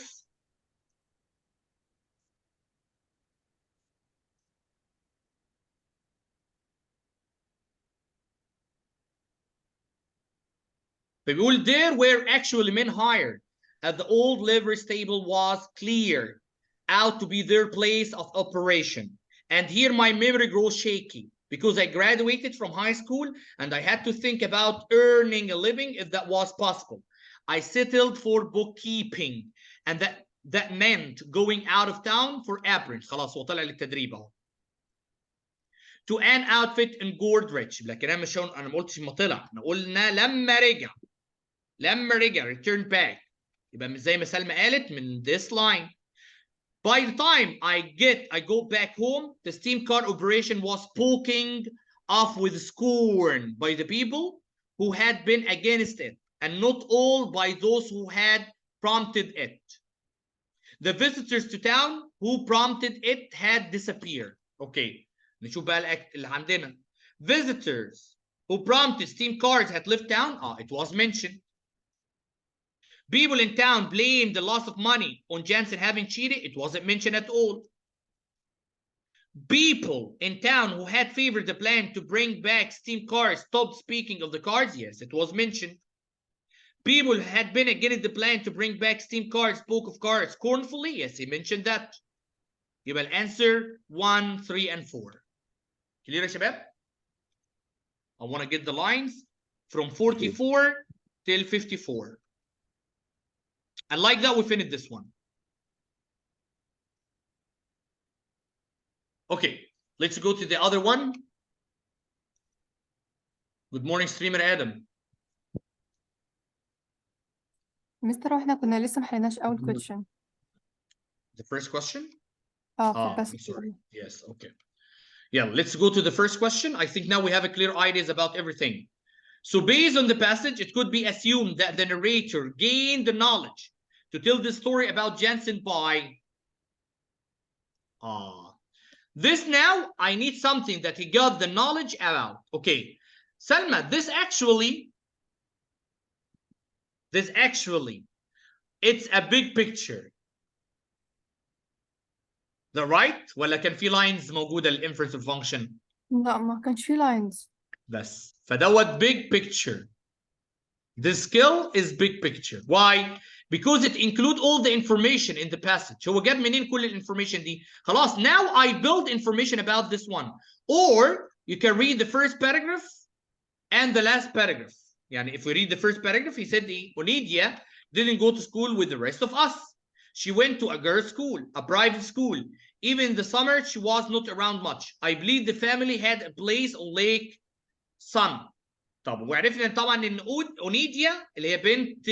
بيقول there were actually men hired at the old livery stable was clear out to be their place of operation. And here my memory grows shaky because I graduated from high school and I had to think about earning a living if that was possible. I settled for bookkeeping and that meant going out of town for aprons. خلاص هو طلع للتدريب اهو. To an outfit in Goldrich. لكن انا مش انا ما قلتش ما طلع، احنا قلنا لما رجع returned back. يبقى مش زي ما سلمى قالت من this line. By the time I go back home, the steam car operation was spoken of with scorn by the people who had been against it, and not all by those who had prompted it. The visitors to town who prompted it had disappeared. Okay. نشوف بقى الأكت اللي عندنا. Visitors who prompted steam cars had left town. It was mentioned. People in town blamed the loss of money on Jansen having cheated. It wasn't mentioned at all. People in town who had favored the plan to bring back steam cars stopped speaking of the cars. Yes, it was mentioned. People who had been against the plan to bring back steam cars spoke of cars scornfully. Yes, he mentioned that. You will answer 1, 3, and 4. Clear يا شباب? I want to get the lines from 44 till 54. And like that, we finished this one. Okay, let's go to the other one. Good morning, streamer Adam. مستر واحنا كنا لسه محلناش أول question. The first question? في I'm sorry. Yes, okay. Yeah, let's go to the first question. I think now we have a clear ideas about everything. So based on the passage, it could be assumed that the narrator gained the knowledge to tell the story about Jansen by this. Now I need something that he got the knowledge about. Okay, Salma, this actually it's a big picture. The right ولا كان في lines موجودة الانفرنس function؟ لا ما كانش في lines. بس فدوت big picture. The skill is big picture. Why? Because it includes all the information in the passage. هو جاب منين كل الانفورميشن دي؟ خلاص, now I build information about this one. Or you can read the first paragraph and the last paragraph. يعني if we read the first paragraph, he said Onidia didn't go to school with the rest of us. She went to a girls' school, a private school. Even in the summer, she was not around much. I believe the family had a place on Lake Sun. طب وعرفنا طبعا ان اونيديا اللي هي بنت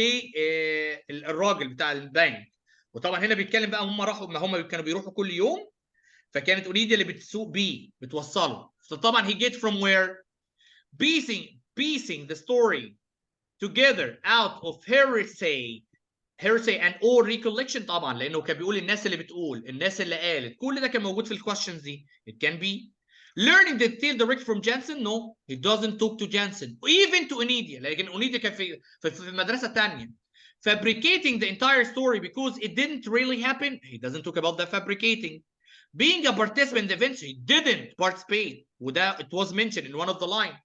الراجل بتاع البنك. وطبعا هنا بيتكلم بقى هم راحوا، ما هم كانوا بيروحوا كل يوم، فكانت اونيديا اللي بتسوق بيه بتوصله. فطبعا he get from where piecing the story together out of hearsay and all recollection. طبعا لانه كان بيقول الناس اللي بتقول، الناس اللي قالت، كل ده كان موجود في الكويشنز دي. It can be learning the detail direct from Jansen. No, he doesn't talk to Jansen, even to Onidia. لكن Onidia كان في مدرسة تانية. Fabricating the entire story because it didn't really happen. He doesn't talk about the fabricating. Being a participant in the event, he didn't participate. وده it was mentioned in one of the line.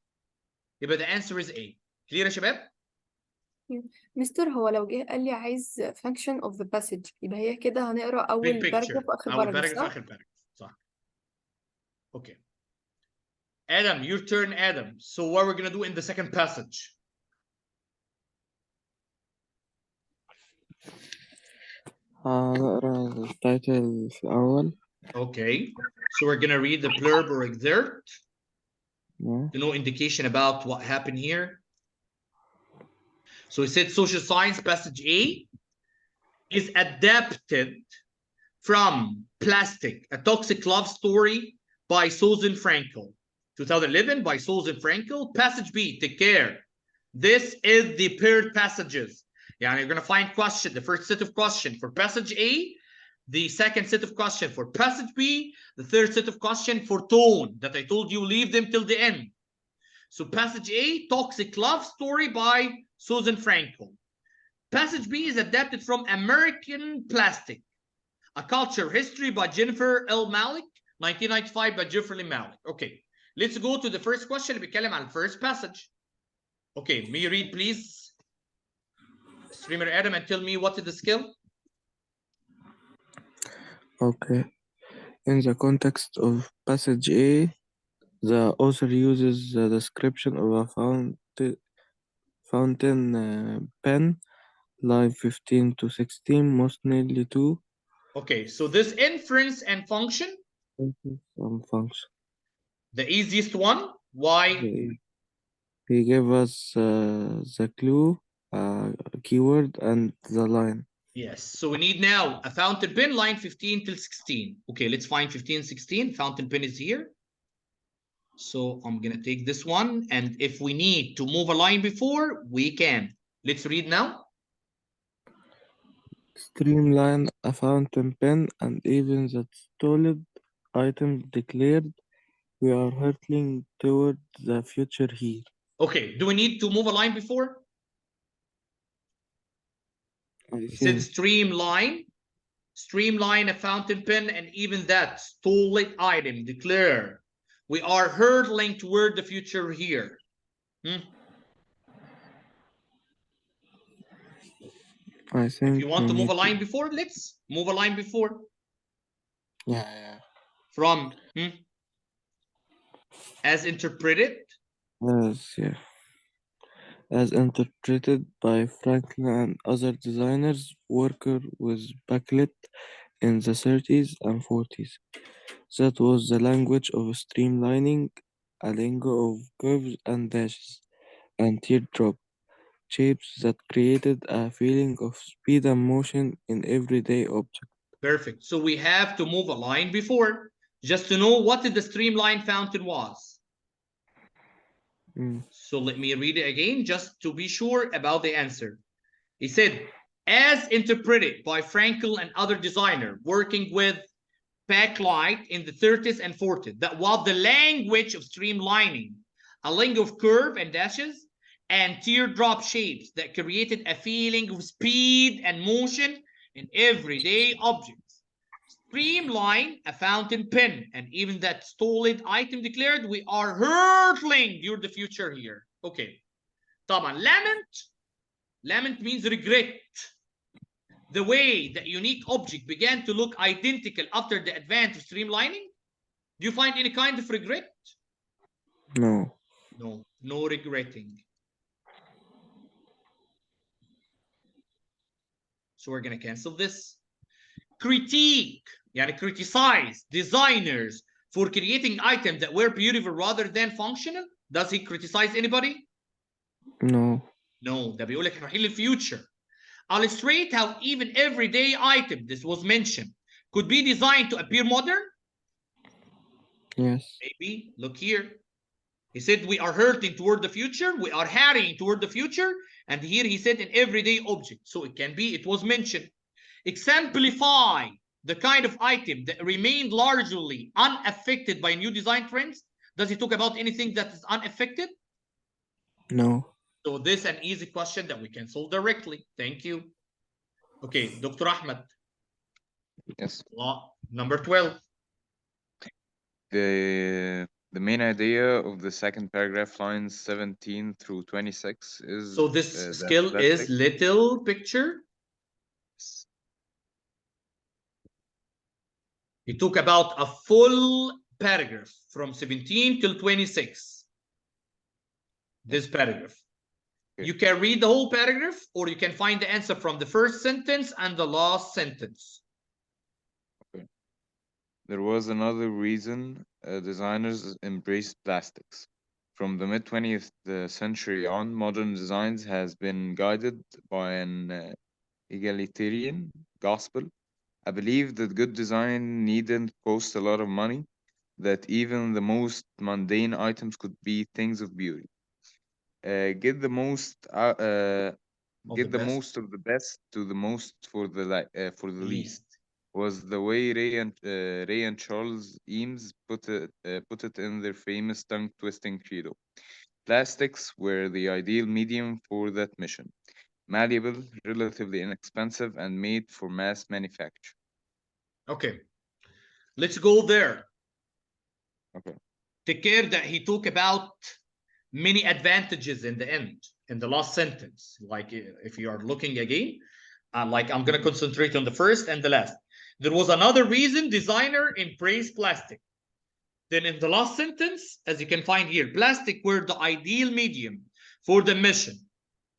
يبقى the answer is A. Clear يا شباب؟ مستر هو لو جه قال لي عايز function of the passage يبقى هي كده هنقرا أول باراجراف وآخر أول باراجراف باراجراف صح؟ آخر باراجراف صح. Okay. Adam, your turn, Adam. So what we're gonna do in the second passage? هنقرا التايتل في الأول. Okay. So we're gonna read the blurb or excerpt. Yeah. No indication about what happened here. So it said social science passage A is adapted from Plastic, a Toxic Love Story by Susan Frankel. 2011 by Susan Frankel. Passage B, take care. This is the paired passages. Yeah, you're going to find question, the first set of question for passage A, the second set of question for passage B, the third set of question for tone that I told you leave them till the end. So passage A, Toxic Love Story by Susan Frankel. Passage B is adapted from American Plastic, A Culture History by Jennifer L. Malik, 1995 by Jeffrey Malik. Okay, let's go to the first question. بيتكلم عن first passage. Okay, may you read please, streamer Adam, and tell me what is the skill? Okay. In the context of passage A, the author uses the description of a fountain pen, line 15 to 16, most nearly to Okay, so this inference and function, some function. the easiest one. Why? He gave us the clue, keyword, and the line. Yes, so we need now a fountain pen, line 15 till 16. Okay, let's find 15, 16. Fountain pen is here. So I'm gonna take this one, and if we need to move a line before, we can. Let's read now. streamline a fountain pen, and even the stolen items declared we are hurtling toward the future here. Okay, do we need to move a line before? I It said think streamline a fountain pen, and even that stolen item declare we are hurtling toward the future here. I think If you want we to move need a line before, let's move a line before. Yeah. From as interpreted. As interpreted by Franklin and other designers, worker was backlit in the 30s and 40s. That was the language of streamlining, a lingo of curves and dashes, and teardrop shapes that created a feeling of speed and motion in everyday objects. Perfect. So we have to move a line before, just to know what the streamline fountain was. So let me read it again, just to be sure about the answer. He said, as interpreted by Frankel and other designer working with backlight in the 30s and 40s, that was the language of streamlining, a lingo of curve and dashes and teardrop shapes that created a feeling of speed and motion in everyday objects. Streamline a fountain pen, and even that stolen item declared we are hurtling toward the future here. Okay. طبعا lament means regret. The way that unique object began to look identical after the advent of streamlining. Do you find any kind of regret? No. No regretting. So we're going to cancel this. Critique, criticize designers for creating items that were beautiful rather than functional. Does he criticize anybody? No. ده بيقول لك رايحين للفيوتشر. Illustrate how even everyday item, this was mentioned, could be designed to appear modern. Yes. Maybe. Look here. He said we are hurtling toward the future. We are harrying toward the future. And here he said an everyday object. So it can be, it was mentioned. Exemplify the kind of item that remained largely unaffected by new design trends. Does he talk about anything that is unaffected? No. So this is an easy question that we can solve directly. Thank you. Okay, Dr. Ahmed. Yes. Number 12. The main idea of the second paragraph, lines 17 through 26 is... So this skill is little picture. He talk about a full paragraph from 17 till 26. This paragraph. You can read the whole paragraph, or you can find the answer from the first sentence and the last sentence. Okay. There was another reason designers embraced plastics. From the mid-20th century on, modern designs has been guided by an egalitarian gospel. I believe that good design needn't cost a lot of money, that even the most mundane items could be things of beauty. Get the most most of the best to the most for the least was the way Ray and Charles Eames put it in their famous tongue-twisting credo. Plastics were the ideal medium for that mission. Malleable, relatively inexpensive, and made for mass manufacture. Okay, let's go there. Okay. Take care that he talk about many advantages in the end, in the last sentence. Like if you are looking again, like I'm gonna concentrate on the first and the last. There was another reason designer embraced plastic. Then in the last sentence, as you can find here, plastic were the ideal medium for the mission.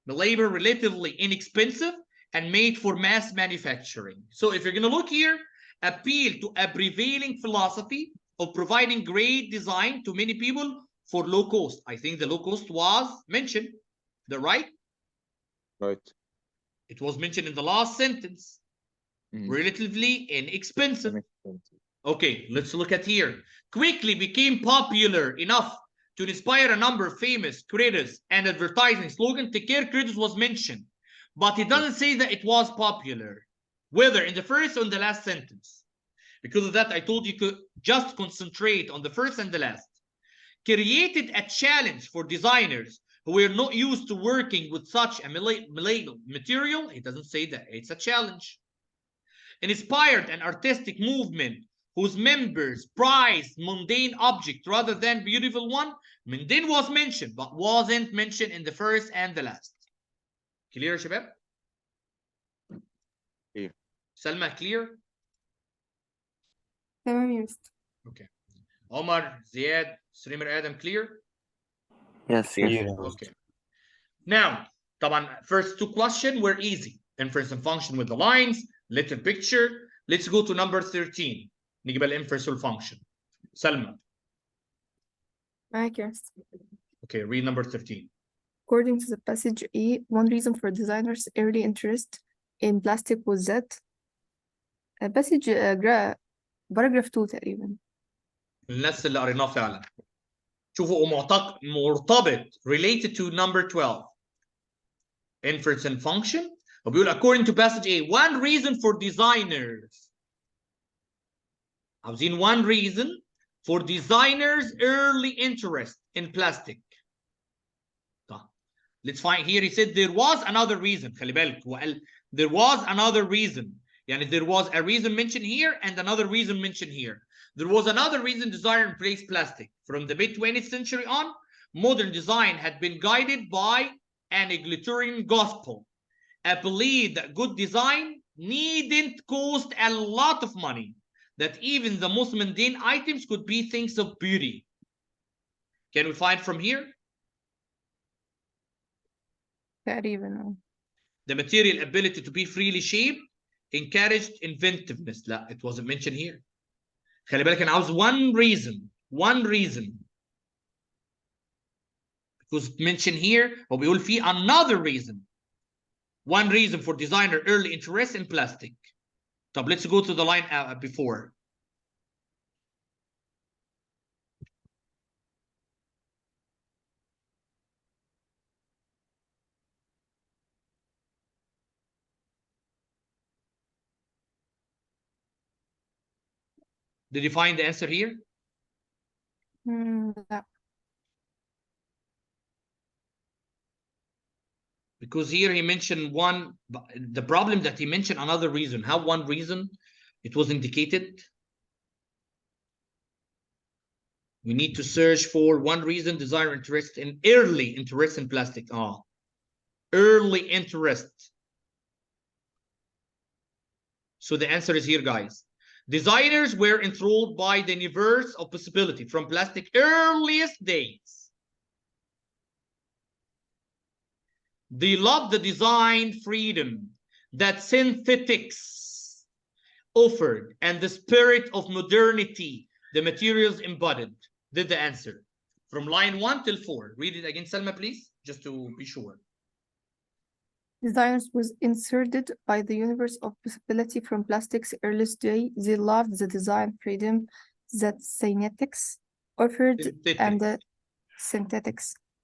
The labor relatively inexpensive and made for mass manufacturing. So if you're gonna look here, appeal to a prevailing philosophy of providing great design to many people for low cost. I think the low cost was mentioned, right? Right. It was mentioned in the last sentence. Relatively inexpensive. Okay, let's look at here. Quickly became popular enough to inspire a number of famous creators and advertising slogan. Take care creators was mentioned, but it doesn't say that it was popular. whether in the first or in the last sentence. Because of that, I told you to just concentrate on the first and the last. Created a challenge for designers who were not used to working with such a malleable material. It doesn't say that. It's a challenge. Inspired an artistic movement whose members prized mundane objects rather than beautiful one. Mundane was mentioned, but wasn't mentioned in the first and the last. Clear, شباب? Clear. Salma, clear? تمام يا مستر. Okay. Omar, Ziad, Srimer, Adam, clear? Yes, Clear. yes. Okay. Now, طبعا first two questions were easy. Inference and function with the lines, little picture. Let's go to number 13. نجيب الانفرence والfunction. Salma. معاك يا مستر. Okay, read number 13. According to the passage A, one reason for designers' early interest in plastic was that passage paragraph 2 تقريبا. الناس اللي قريناه فعلا. شوفوا مرتبط related to number 12. Inference and function. وبيقول according to passage A, one reason for designers. عاوزين one reason for designers' early interest in plastic. Let's find here. He said there was another reason. خلي بالك هو قال there was another reason. يعني there was a reason mentioned here and another reason mentioned here. There was another reason design replaced plastic. From the mid-20th century on, modern design had been guided by an egalitarian gospel, a belief that good design needn't cost a lot of money, that even the most mundane items could be things of beauty. Can we find from here? تقريبا. The material ability to be freely shaped encouraged inventiveness. لا, it wasn't mentioned here. خلي بالك أنا عاوز one reason. Because mentioned here هو بيقول فيه another reason. One reason for designer early interest in plastic. طب let's go to the line before. Did you find the answer here? لا. Because here he mentioned one, the problem that he mentioned another reason. How one reason? It was indicated. We need to search for one reason designer interest in early interest in plastic. Early interest. So the answer is here, guys. Designers were enthralled by the universe of possibility from plastic earliest days. They loved the design freedom that synthetics offered and the spirit of modernity the materials embodied. Did the answer. From line 1 till 4. Read it again, Salma, please, just to be sure. Designers was inserted by the universe of possibility from plastic's earliest day. They loved the design freedom that synthetics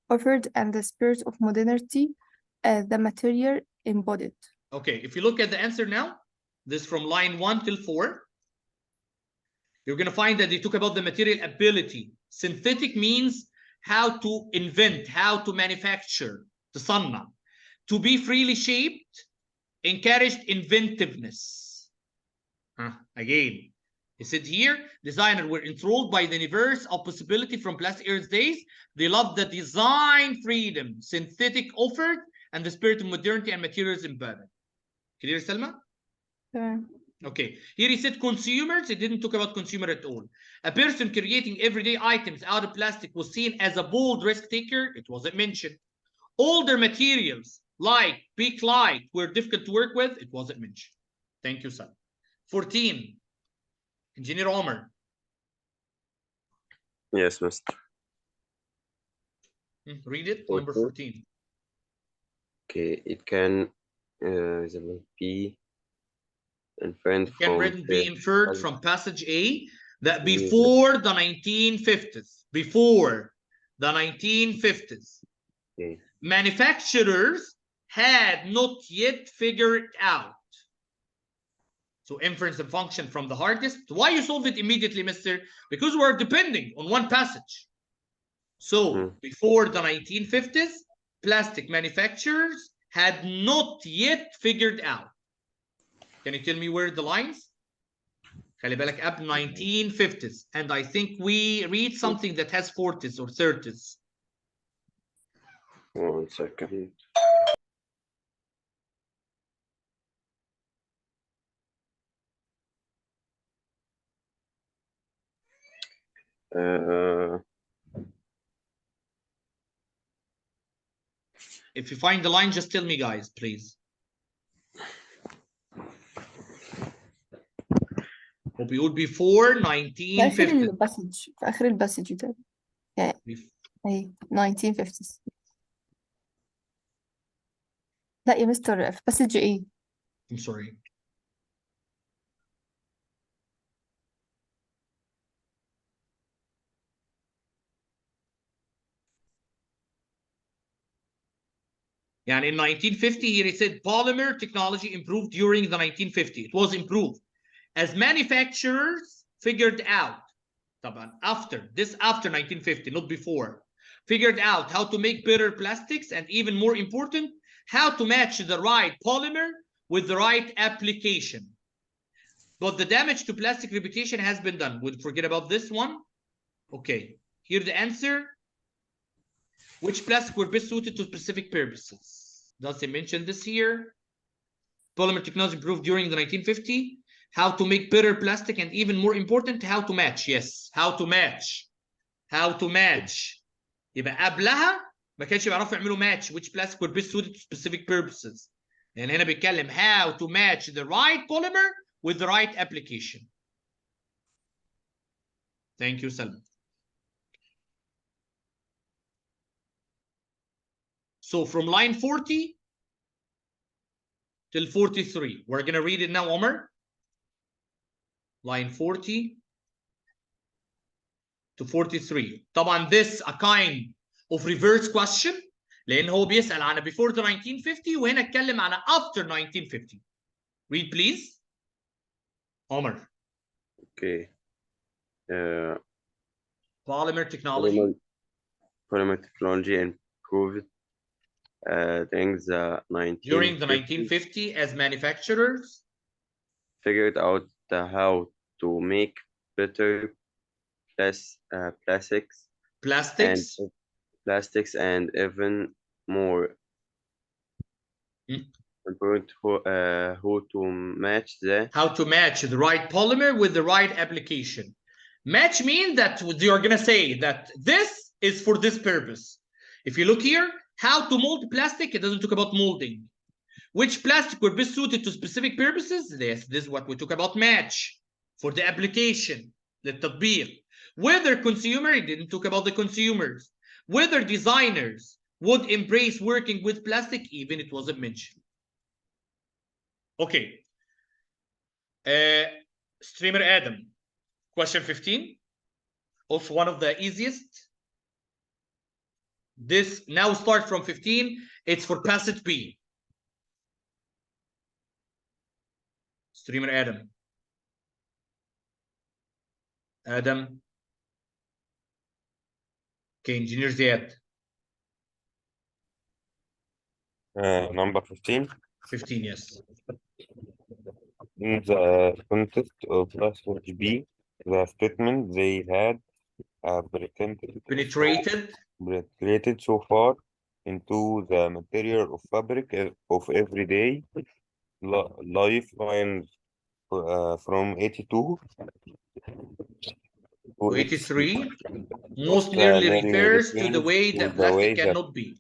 offered and the spirit of modernity the material embodied. Okay, if you look at the answer now, this from line 1 till 4, you're going to find that they talk about the material ability. Synthetic means how to invent, how to manufacture, تصنع. To be freely shaped, encouraged inventiveness. Again, he said here, designers were enthralled by the universe of possibility from plastic earth days. They loved the design freedom synthetic offered and the spirit of modernity and materials embedded. Clear, Selma? Okay. Here he said consumers. He didn't talk about consumer at all. A person creating everyday items out of plastic was seen as a bold risk taker. It wasn't mentioned. Older materials like Bakelite were difficult to work with. It wasn't mentioned. Thank you, sir. 14. Engineer Omar. Yes, Mr. Read it. Number 14. Okay, it can be inferred from passage A that before the 1950s, okay, manufacturers had not yet figured out So inference and function from the hardest. Why you solve it immediately, mister? Because we're depending on one passage. So before the 1950s, plastic manufacturers had not yet figured out. Can you tell me where the lines? خلي بالك قبل 1950s, and I think we read something that has 40s or 30s. 1 second. If you find the line, just tell me, guys, please. وبيقول before 1950. في آخر الباسج ده. أي 1950s. لا يا مستر، في باسج إيه؟ I'm sorry. يعني in 1950 he said polymer technology improved during the 1950. It was improved as manufacturers figured out طبعا after 1950, not before, figured out how to make better plastics, and even more important, how to match the right polymer with the right application. But the damage to plastic reputation has been done. We'll forget about this one. Okay, here the answer. Which plastic were best suited to specific purposes? Does it mention this here? Polymer technology improved during the 1950. How to make better plastic, and even more important, how to match. Yes, how to match. How to match. يبقى قبلها ما كانش بيعرفوا يعملوا match which plastic were best suited to specific purposes. يعني هنا بيتكلم how to match the right polymer with the right application. Thank you, Salman. So from line 40 till 43, we're going to read it now, Omar. Line 40 to 43. طبعا this a kind of reverse question, لأن هو بيسأل عن before the 1950 وهنا اتكلم عن after 1950. Read please. Omar. Okay. Polymer technology. Polymer technology improved during the 1950 as manufacturers figured out how to make better plastics and even more important, how to match the right polymer with the right application. Match means that you're going to say that this is for this purpose. If you look here, how to mold plastic, it doesn't talk about molding. Which plastic were best suited to specific purposes? Yes, this is what we talk about match. For the application, the tatbiq. Whether consumer, it didn't talk about the consumers. Whether designers would embrace working with plastic, even it wasn't mentioned. Okay. Streamer Adam. Question 15. Also one of the easiest. This now start from 15. It's for passage B. Streamer Adam. Adam. Okay, Engineer Ziad. Number 15. 15, yes. In the context of passage B, the statement they had penetrated so far into the material of fabric of everyday life lines from 82 to 83 most nearly refers to the way that plastic cannot be.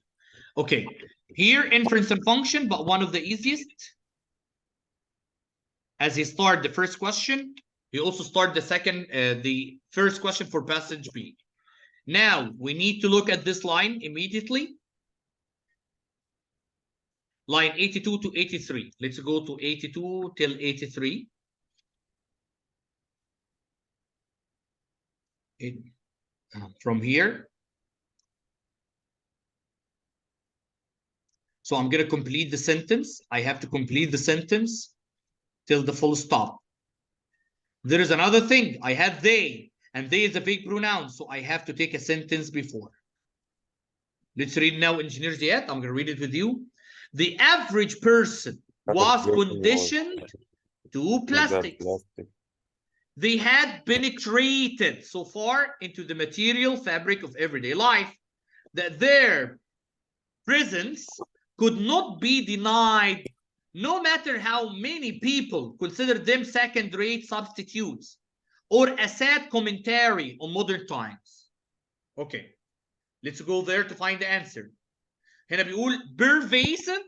Okay, here inference and function, but one of the easiest. As he started the first question, he also started the first question for passage B. Now we need to look at this line immediately. Line 82 to 83. Let's go to 82 till 83. From here. So I'm going to complete the sentence. I have to complete the sentence. till the full stop. There is another thing. I have they, and they is a big pronoun, so I have to take a sentence before. Let's read now Engineer Ziad. I'm going to read it with you. The average person was conditioned to plastics. They had penetrated so far into the material fabric of everyday life that their presence could not be denied, no matter how many people consider them second-rate substitutes or a sad commentary on modern times. Okay, let's go there to find the answer. هنا بيقول pervasive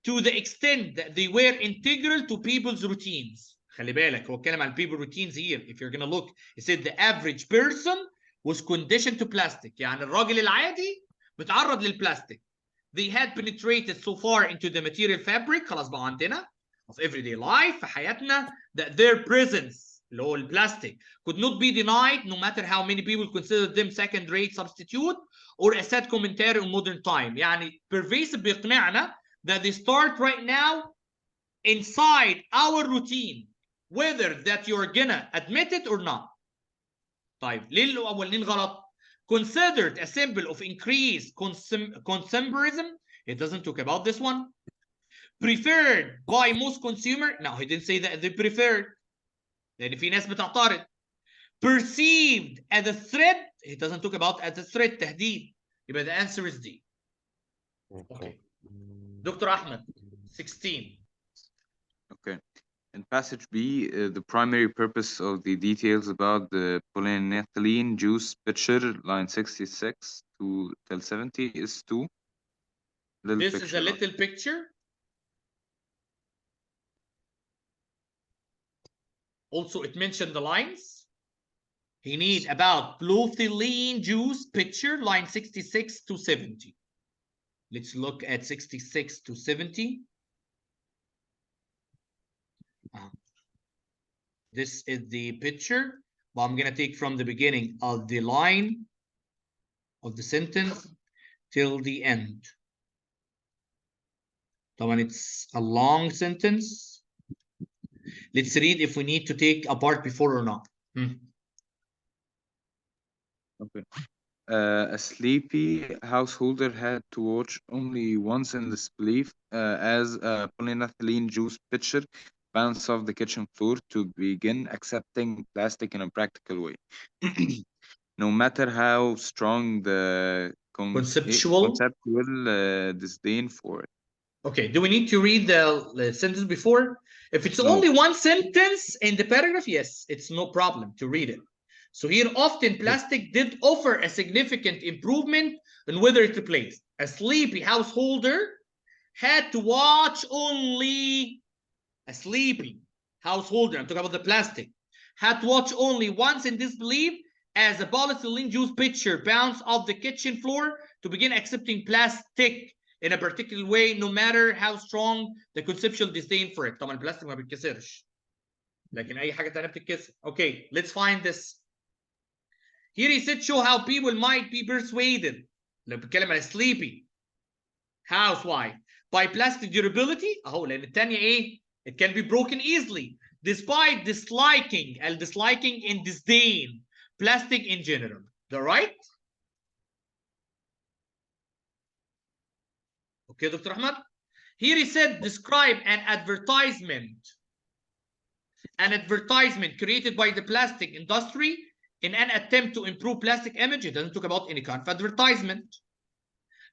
to the extent that they were integral to people's routines. خلي بالك هو اتكلم عن people routines here. If you're gonna look, it said the average person was conditioned to plastic. يعني الراجل العادي متعرض للبلاستيك. They had penetrated so far into the material fabric خلاص بقى عندنا of everyday life في حياتنا that their presence اللي هو البلاستيك could not be denied no matter how many people consider them second rate substitute or a sad commentary on modern time. يعني pervasive بيقنعنا that they start right now inside our routine whether that you're gonna admit it or not. طيب ليه الأولين غلط؟ Considered a symbol of increased consumerism. It doesn't talk about this one. Preferred by most consumer. No, he didn't say that they preferred. لأن في ناس بتعترض. Perceived as a threat. He doesn't talk about as a threat تهديد. يبقى the answer is D. Okay. Dr. Ahmed, 16. Okay. In passage B, the primary purpose of the details about the polyethylene juice picture, line 66 to till 70, is to. This is a little picture. Also, it mentioned the lines. He need about polyethylene juice picture, line 66 to 70. Let's look at 66 to 70. This is the picture, but I'm gonna take from the beginning of the line of the sentence till the end. طبعا it's a long sentence. Let's read if we need to take a part before or not. Okay. A sleepy householder had to watch only once in this belief as a polyethylene juice pitcher bounced off the kitchen floor to begin accepting plastic in a practical way. No matter how strong the conceptual disdain for it. Okay, do we need to read the sentence before? If it's No. only one sentence in the paragraph, yes, it's no problem to read it. So here, often plastic did offer a significant improvement in whether it replaced. A sleepy householder had to watch only. A sleepy householder, I'm talking about the plastic, had to watch only once in disbelief as a polyethylene juice pitcher bounced off the kitchen floor to begin accepting plastic in a particular way, no matter how strong the conceptual disdain for it. طبعا البلاستيك ما بيتكسرش لكن أي حاجة تانية بتتكسر. Okay, let's find this. Here he said show how people might be persuaded. لو بيتكلم على sleepy housewife by plastic durability. أهو لأن الثانية إيه؟ It can be broken easily despite disliking and disdain plastic in general. All right? Okay, Dr. Ahmad. Here he said describe an advertisement created by the plastic industry in an attempt to improve plastic image. It doesn't talk about any kind of advertisement.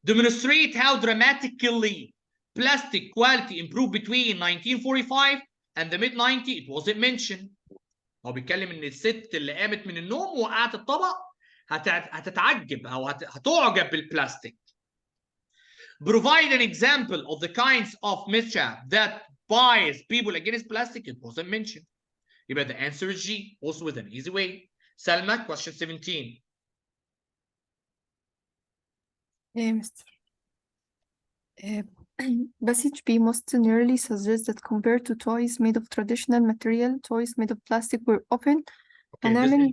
Demonstrate how dramatically plastic quality improved between 1945 and the mid-90s. It wasn't mentioned. هو بيتكلم ان الست اللي قامت من النوم وقعت الطبق هتتعجب او هتعجب بالبلاستيك. Provide an example of the kinds of mischief that bias people against plastic. It wasn't mentioned. يبقى the answer is G, also with an easy way. Salma, question 17. Yeah, Mr. Passage B most nearly suggests that compared to toys made of traditional material, toys made of plastic were often هنعمل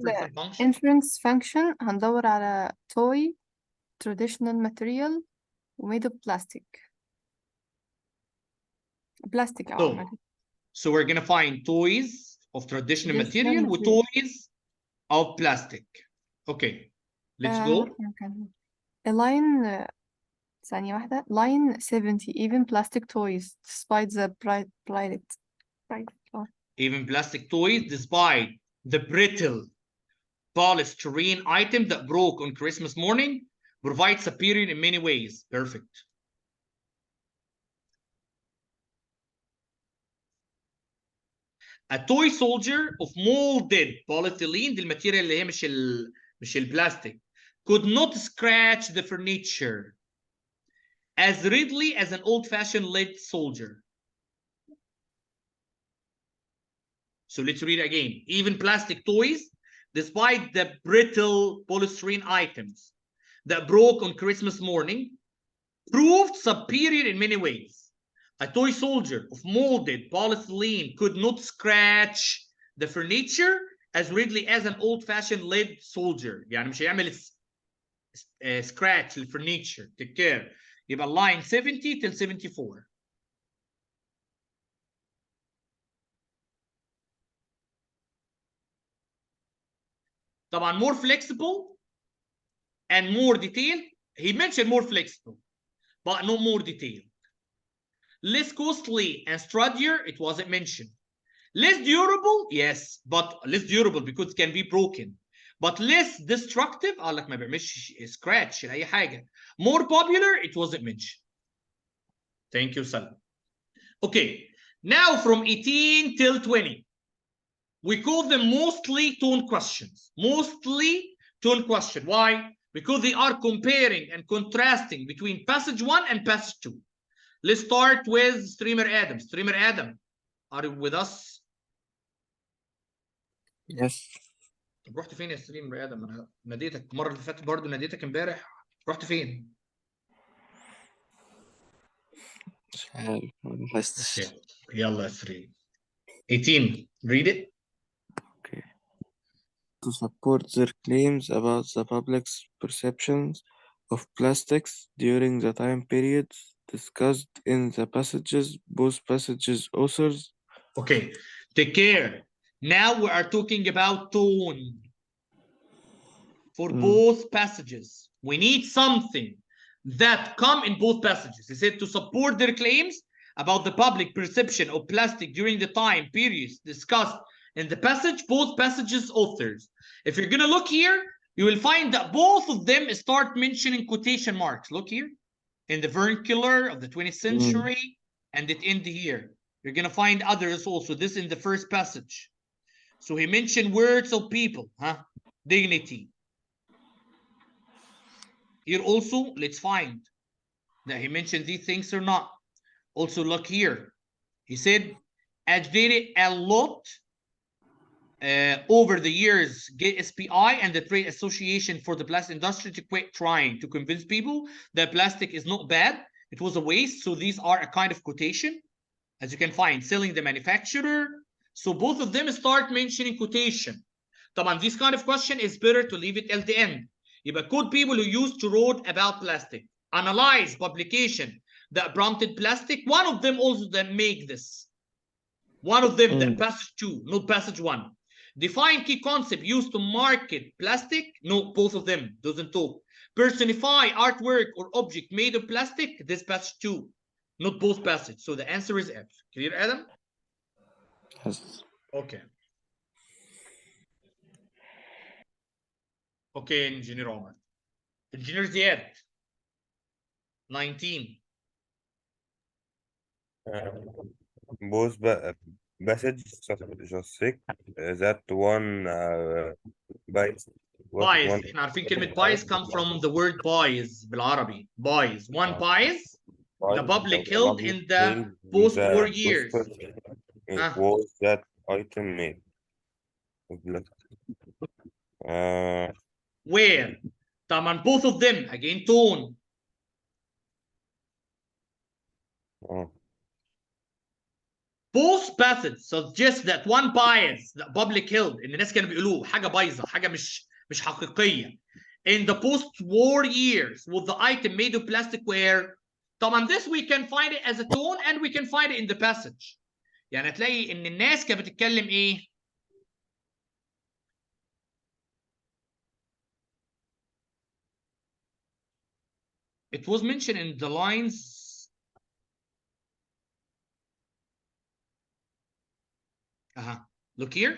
inference function. هندور على toy traditional material made of plastic. So we're gonna find toys of traditional Traditional material with material. toys of plastic. Okay, let's go. A line ثانية واحدة. Line 70. Even plastic toys, despite the bright. Even plastic toys, despite the brittle polystyrene item that broke on Christmas morning, provide superior in many ways. Perfect. A toy soldier of molded polyethylene, دي الماتيريال اللي هي مش البلاستيك, could not scratch the furniture as readily as an old-fashioned lead soldier. So let's read again. Even plastic toys, despite the brittle polystyrene items that broke on Christmas morning, proved superior in many ways. A toy soldier of molded polyethylene could not scratch the furniture as readily as an old-fashioned lead soldier. يعني مش هيعمل scratch الفurniture. Take care. يبقى line 70 till 74. طبعا more flexible and more detailed. He mentioned more flexible, but no more detailed. Less costly and sturdier, it wasn't mentioned. Less durable, yes, but less durable because it can be broken. But less destructive, قال لك ما بيعملش scratch لأي حاجة. More popular, it wasn't mentioned. Thank you, Salam. Okay, now from 18 till 20, we call them mostly tone questions. Mostly tone question. Why? Because they are comparing and contrasting between passage 1 and passage 2. Let's start with Streamer Adam. Streamer Adam, are you with us? Yes. طب رحت فين يا ستريمر ادم؟ انا ناديتك المره اللي فاتت برضه ناديتك امبارح، رحت فين؟ مش عارف ما لاحظتش. يلا يا 3. 18 read it. Okay. To support their claims about the public's perceptions of plastics during the time periods discussed in the passages, both passages authors. Okay, take care. Now we are talking about tone. For both passages, we need something that come in both passages. He said to support their claims about the public perception of plastic during the time periods discussed in the passage, both passages authors. If you're going to look here, you will find that both of them start mentioning quotation marks. Look here, in the vernacular of the 20th century, and it end here. You're going to find others also. This in the first passage. So he mentioned words of people, dignity. Here also, let's find that he mentioned these things or not. Also look here. He said, agitated a lot over the years, SPI and the Trade Association for the Plastic Industry to quit trying to convince people that plastic is not bad. It was a waste. So these are a kind of quotation, as you can find, selling the manufacturer. So both of them start mentioning quotation. طبعا this kind of question is better to leave it at the end. يبقى quote people who used to wrote about plastic. Analyze publication that prompted plastic. One of them also that make this. One of them that passage 2, not passage 1. Define key concept used to market plastic. No, both of them doesn't talk. Personify artwork or object made of plastic. This passage 2, not both passage. So the answer is F. Clear, Adam? Yes. Okay. Okay, Engineer Omar. Engineer Ziad. 19. Both passage just sick that one bias. Bias. احنا عارفين كلمة bias come from the word bias بالعربي. Bias. One bias. The public held in the post-war years. Was that item made? Where? طبعا both of them again tone. Both passages suggest that one bias that public held ان الناس كانوا بيقولوه حاجه بايظه حاجه مش حقيقيه in the post-war years with the item made of plastic ware. طبعا this we can find it as a tone and we can find it in the passage. يعني هتلاقي ان الناس كانت بتتكلم ايه؟ It was mentioned in the lines. Look here.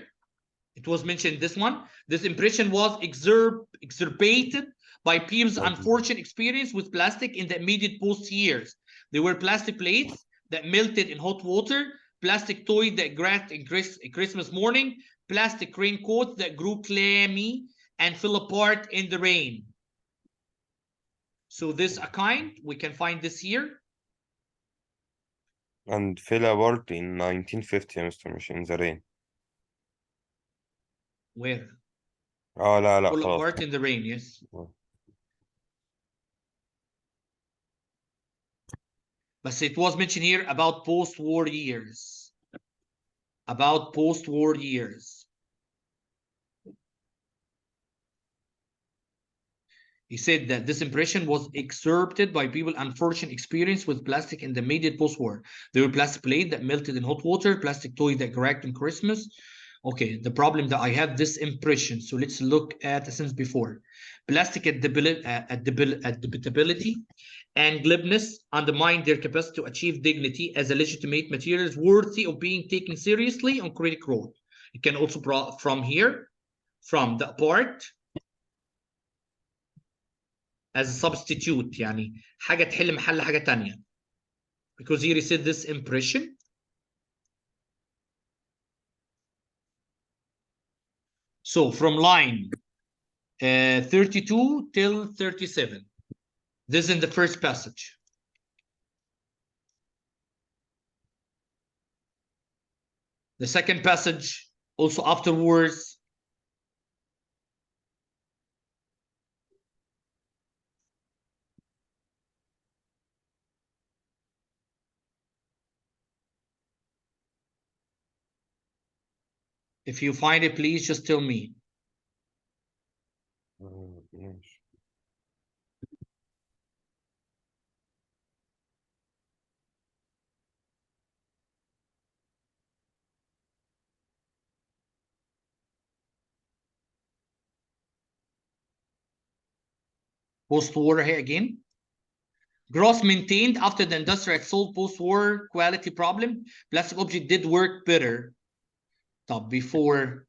It was mentioned this one. This impression was exacerbated by people's unfortunate experience with plastic in the immediate post years. There were plastic plates that melted in hot water, plastic toys that cracked in Christmas morning, plastic raincoats that grew clammy and fell apart in the rain. So this a kind, we can find this here. And fell apart in 1950 يا مستر مش in the rain. Where? لا Fall خلاص. apart in the rain, yes. But it was mentioned here about post-war years. About post-war years. He said that this impression was exacerbated by people's unfortunate experience with plastic in the immediate post-war. There were plastic plates that melted in hot water, plastic toys that cracked on Christmas. Okay, the problem that I have this impression. So let's look at the sentence before. Plastic adaptability and glibness undermine their capacity to achieve dignity as a legitimate materials worthy of being taken seriously on critic role. You can also from here, from the part as a substitute, يعني حاجة تحل محل حاجة تانية. Because here he said this impression. So from line 32 till 37. This is in the first passage. The second passage, also afterwards. If you find it, please just tell me. Post-war here again. Gross maintained after the industry had solved post-war quality problem, plastic object did work better. Top before.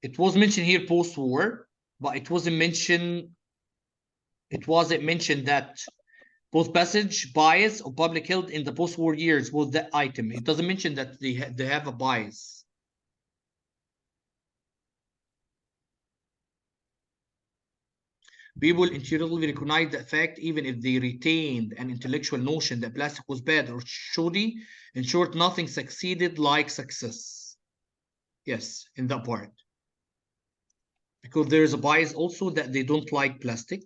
It was mentioned here post-war, but it wasn't mentioned that post-passage bias of public health in the post-war years was that item. It doesn't mention that they have a bias. People intuitively recognize that fact even if they retained an intellectual notion that plastic was bad or shoddy. In short, nothing succeeded like success. Yes, in that part. Because there is a bias also that they don't like plastic.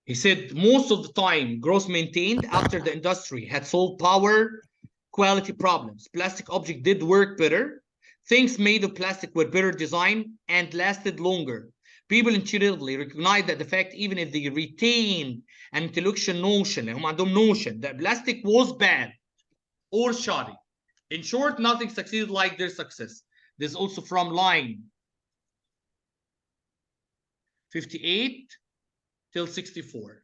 He said most of the time, Gross maintained after the industry had solved power quality problems, plastic object did work better. Things made of plastic were better designed and lasted longer. People intuitively recognize that the fact, even if they retain an intellectual notion, notion that plastic was bad or shoddy. In short, nothing succeeded like their success. This is also from line 58 till 64.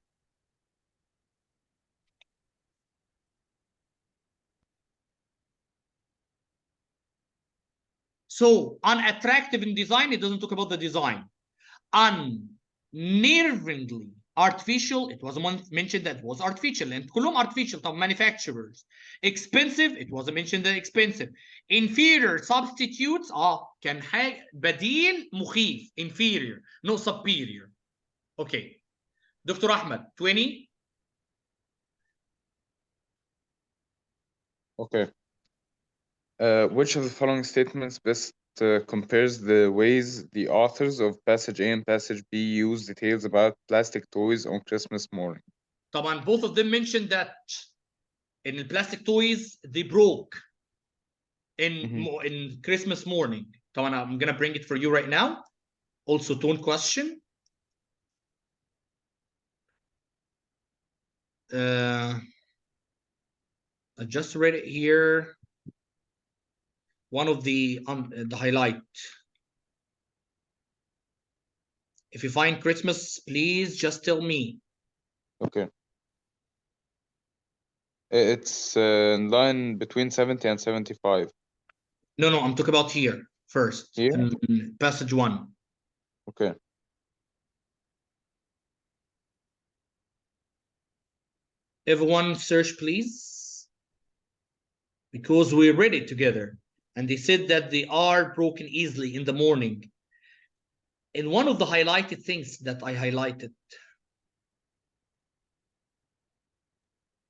So unattractive in design, it doesn't talk about the design. Unnervingly artificial, it was mentioned that was artificial, and كلهم artificial طب manufacturers. Expensive, it was mentioned that expensive. Inferior substitutes, كان بديل مخيف, inferior, no superior. Okay. Dr. Ahmed, 20. Okay. Which of the following statements best compares the ways the authors of passage A and passage B use details about plastic toys on Christmas morning. طبعا both of them mentioned that in the plastic toys they broke in Christmas morning. طبعا I'm gonna bring it for you right now. Also tone question. I just read it here. One of the highlight. If you find Christmas, please just tell me. Okay. It's in line between 70 and 75. No, I'm talking about here first. Here? Passage 1. Okay. Everyone search, please. Because we read it together. And they said that they are broken easily in the morning. In one of the highlighted things that I highlighted.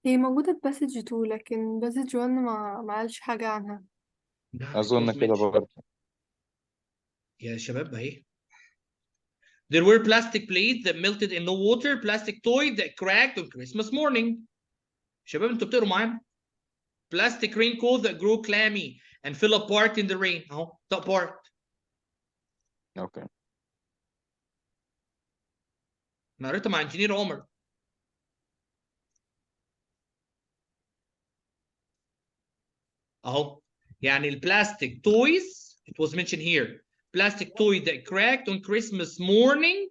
هي موجودة في باسج 2 لكن باسج 1 ما قالش حاجة عنها. أظن كده برضه. يا شباب اهي. There were plastic plates that melted in no water, plastic toy that cracked on Christmas morning. شباب انتوا بتقروا معانا. Plastic raincoat that grew clammy and fell apart in the rain. اهو fell apart. Okay. انا قريتها مع انجينير عمر. اهو يعني البلاستيك toys, it was mentioned here. Plastic toy that cracked on Christmas morning.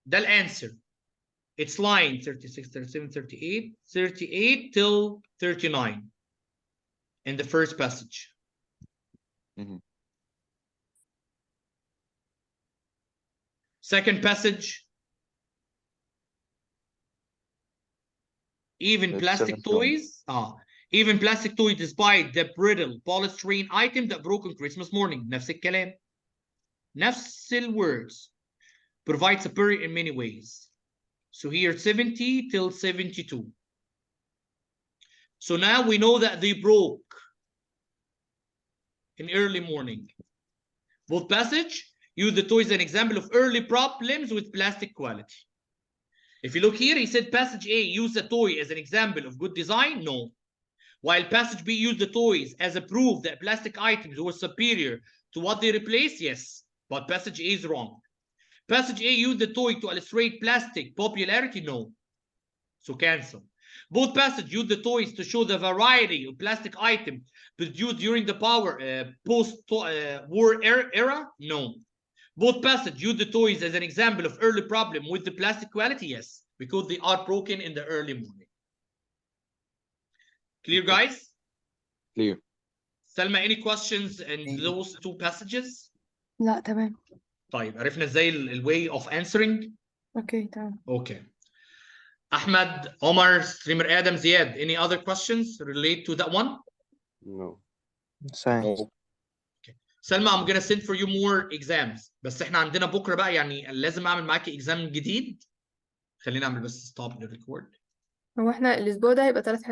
ده الانسر. It's line 36, 37, 38, 38 till 39 in the first passage. Second passage. Even plastic toys. Even plastic toys despite the brittle polystyrene item that broke on Christmas morning. نفس الكلام. نفس الwords. Provide superior in many ways. So here 70 till 72. So now we know that they broke in early morning. Both passage use the toys as an example of early problems with plastic quality. If you look here, he said passage A used the toy as an example of good design. No. While passage B used the toys as a proof that plastic items were superior to what they replaced. Yes, but passage A is wrong. Passage A used the toy to illustrate plastic popularity. No. So cancel. Both passages use the toys to show the variety of plastic items produced during the post-war era. No. Both passages use the toys as an example of early problem with the plastic quality. Yes, because they are broken in the early morning. Clear, guys? Clear. Salma, any questions in those two passages? لا تمام. طيب عرفنا ازاي way of answering? اوكي تمام. Okay. Ahmed, Omar, streamer Adam, Ziad, any other questions relate to that one? No. Thanks. Okay. Salma, I'm gonna send for you more exams. بس احنا عندنا بكره بقى يعني لازم اعمل معاكي exam جديد. خلينا اعمل بس stop the record. هو احنا الاسبوع ده هيبقى 3 حصص